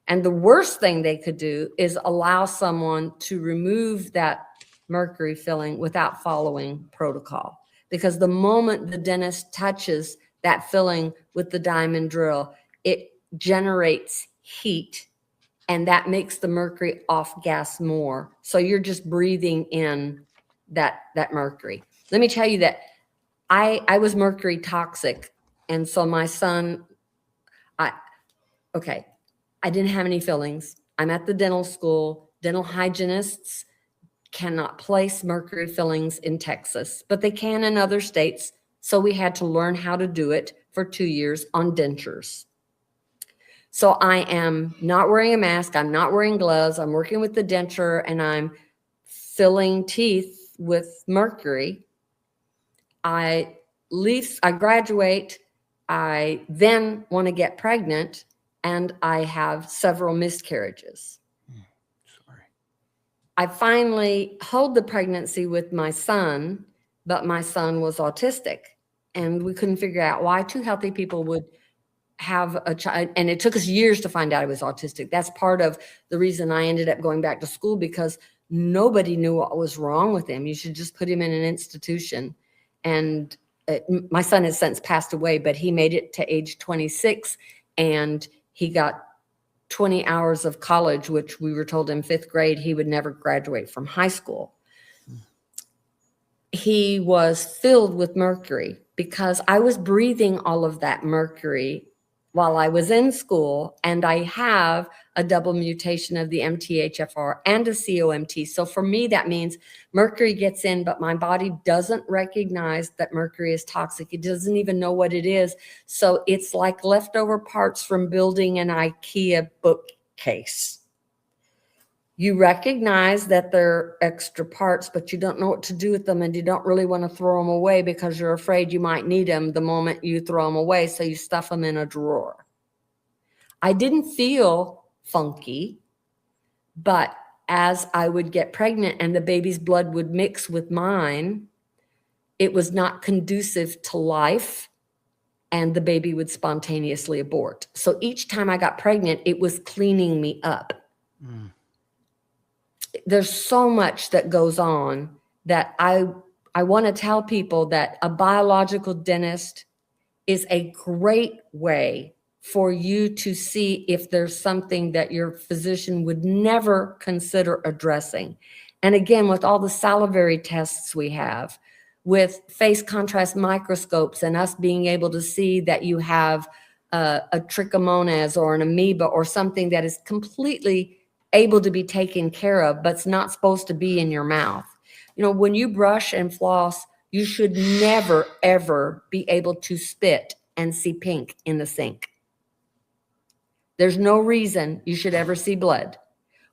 And the worst thing they could do is allow someone to remove that mercury filling without following protocol. Because the moment the dentist touches that filling with the diamond drill, it generates heat, and that makes the mercury off gas more. So you're just breathing in that mercury. Let me tell you that I was mercury toxic. And so my son, I didn't have any fillings. I'm at the dental school. Dental hygienists cannot place mercury fillings in Texas, but they can in other states. So we had to learn how to do it for 2 years on dentures. So I am not wearing a mask. I'm not wearing gloves. I'm working with the denture, and I'm filling teeth with mercury. I graduate. I then want to get pregnant, and I have several miscarriages. Sorry. I finally hold the pregnancy with my son, but my son was autistic, and we couldn't figure out why 2 healthy people would have a child. And it took us years to find out he was autistic. That's part of the reason I ended up going back to school, because nobody knew what was wrong with him. You should just put him in an institution. And my son has since passed away, but he made it to age 26, and he got 20 hours of college, which we were told in 5th grade he would never graduate from high school. He was filled with mercury because I was breathing all of that mercury while I was in school, and I have a double mutation of the MTHFR and a COMT. So for me, that means mercury gets in, but my body doesn't recognize that mercury is toxic. It doesn't even know what it is. So it's like leftover parts from building an IKEA bookcase. You recognize that they're extra parts, but you don't know what to do with them, and you don't really want to throw them away because you're afraid you might need them the moment you throw them away, so you stuff them in a drawer. I didn't feel funky, but as I would get pregnant and the baby's blood would mix with mine, it was not conducive to life, and the baby would spontaneously abort. So each time I got pregnant, it was cleaning me up. Mm. There's so much that goes on that I want to tell people that a biological dentist is a great way for you to see if there's something that your physician would never consider addressing. And again, with all the salivary tests we have, with face contrast microscopes and us being able to see that you have a trichomonas or an amoeba or something that is completely able to be taken care of, but it's not supposed to be in your mouth. You know, when you brush and floss, you should never, ever be able to spit and see pink in the sink. There's no reason you should ever see blood.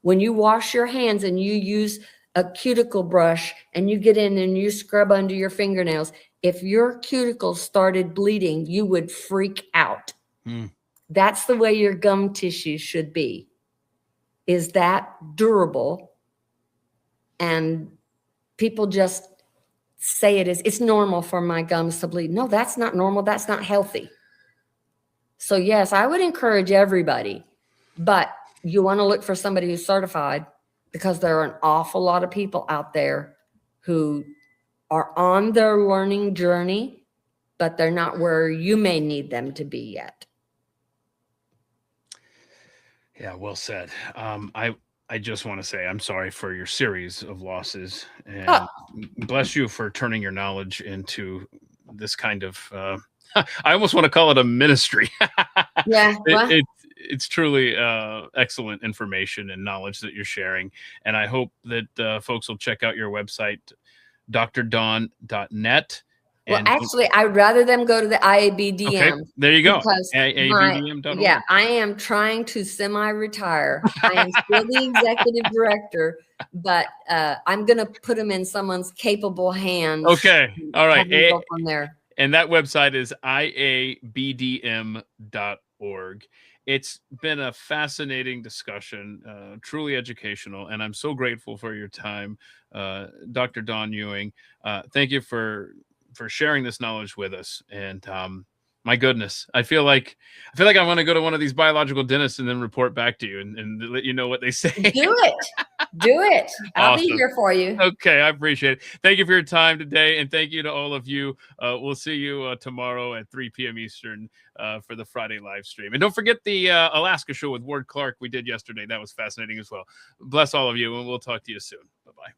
When you wash your hands and you use a cuticle brush and you get in and you scrub under your fingernails, if your cuticles started bleeding, you would freak out. Mm. That's the way your gum tissue should be. Is that durable? And people just say it's normal for my gums to bleed. No, that's not normal. That's not healthy. So yes, I would encourage everybody, but you want to look for somebody who's certified, because there are an awful lot of people out there who are on their learning journey, but they're not where you may need them to be yet. Yeah, well said. I just want to say I'm sorry for your series of losses, and bless you for turning your knowledge into this kind of, I almost want to call it a ministry. Yeah. It's truly excellent information and knowledge that you're sharing. And I hope that folks will check out your website, drdawn.net. Well, actually, I'd rather them go to the IABDM. Okay, there you go. IABDM.org. Yeah, I am trying to semi-retire. I am still the executive director, but I'm going to put them in someone's capable hands. Okay, all right. Go from there. And that website is iabdm.org. It's been a fascinating discussion, truly educational, and I'm so grateful for your time, Dr. Dawn Ewing. Thank you for sharing this knowledge with us. And my goodness, I feel like I want to go to one of these biological dentists and then report back to you and let you know what they say. Do it. I'll be here for you. Okay, I appreciate it. Thank you for your time today, and thank you to all of you. We'll see you tomorrow at 3 p.m. Eastern for the Friday live stream. And don't forget the Alaska show with Ward Clark we did yesterday. That was fascinating as well. Bless all of you, and we'll talk to you soon. Bye-bye.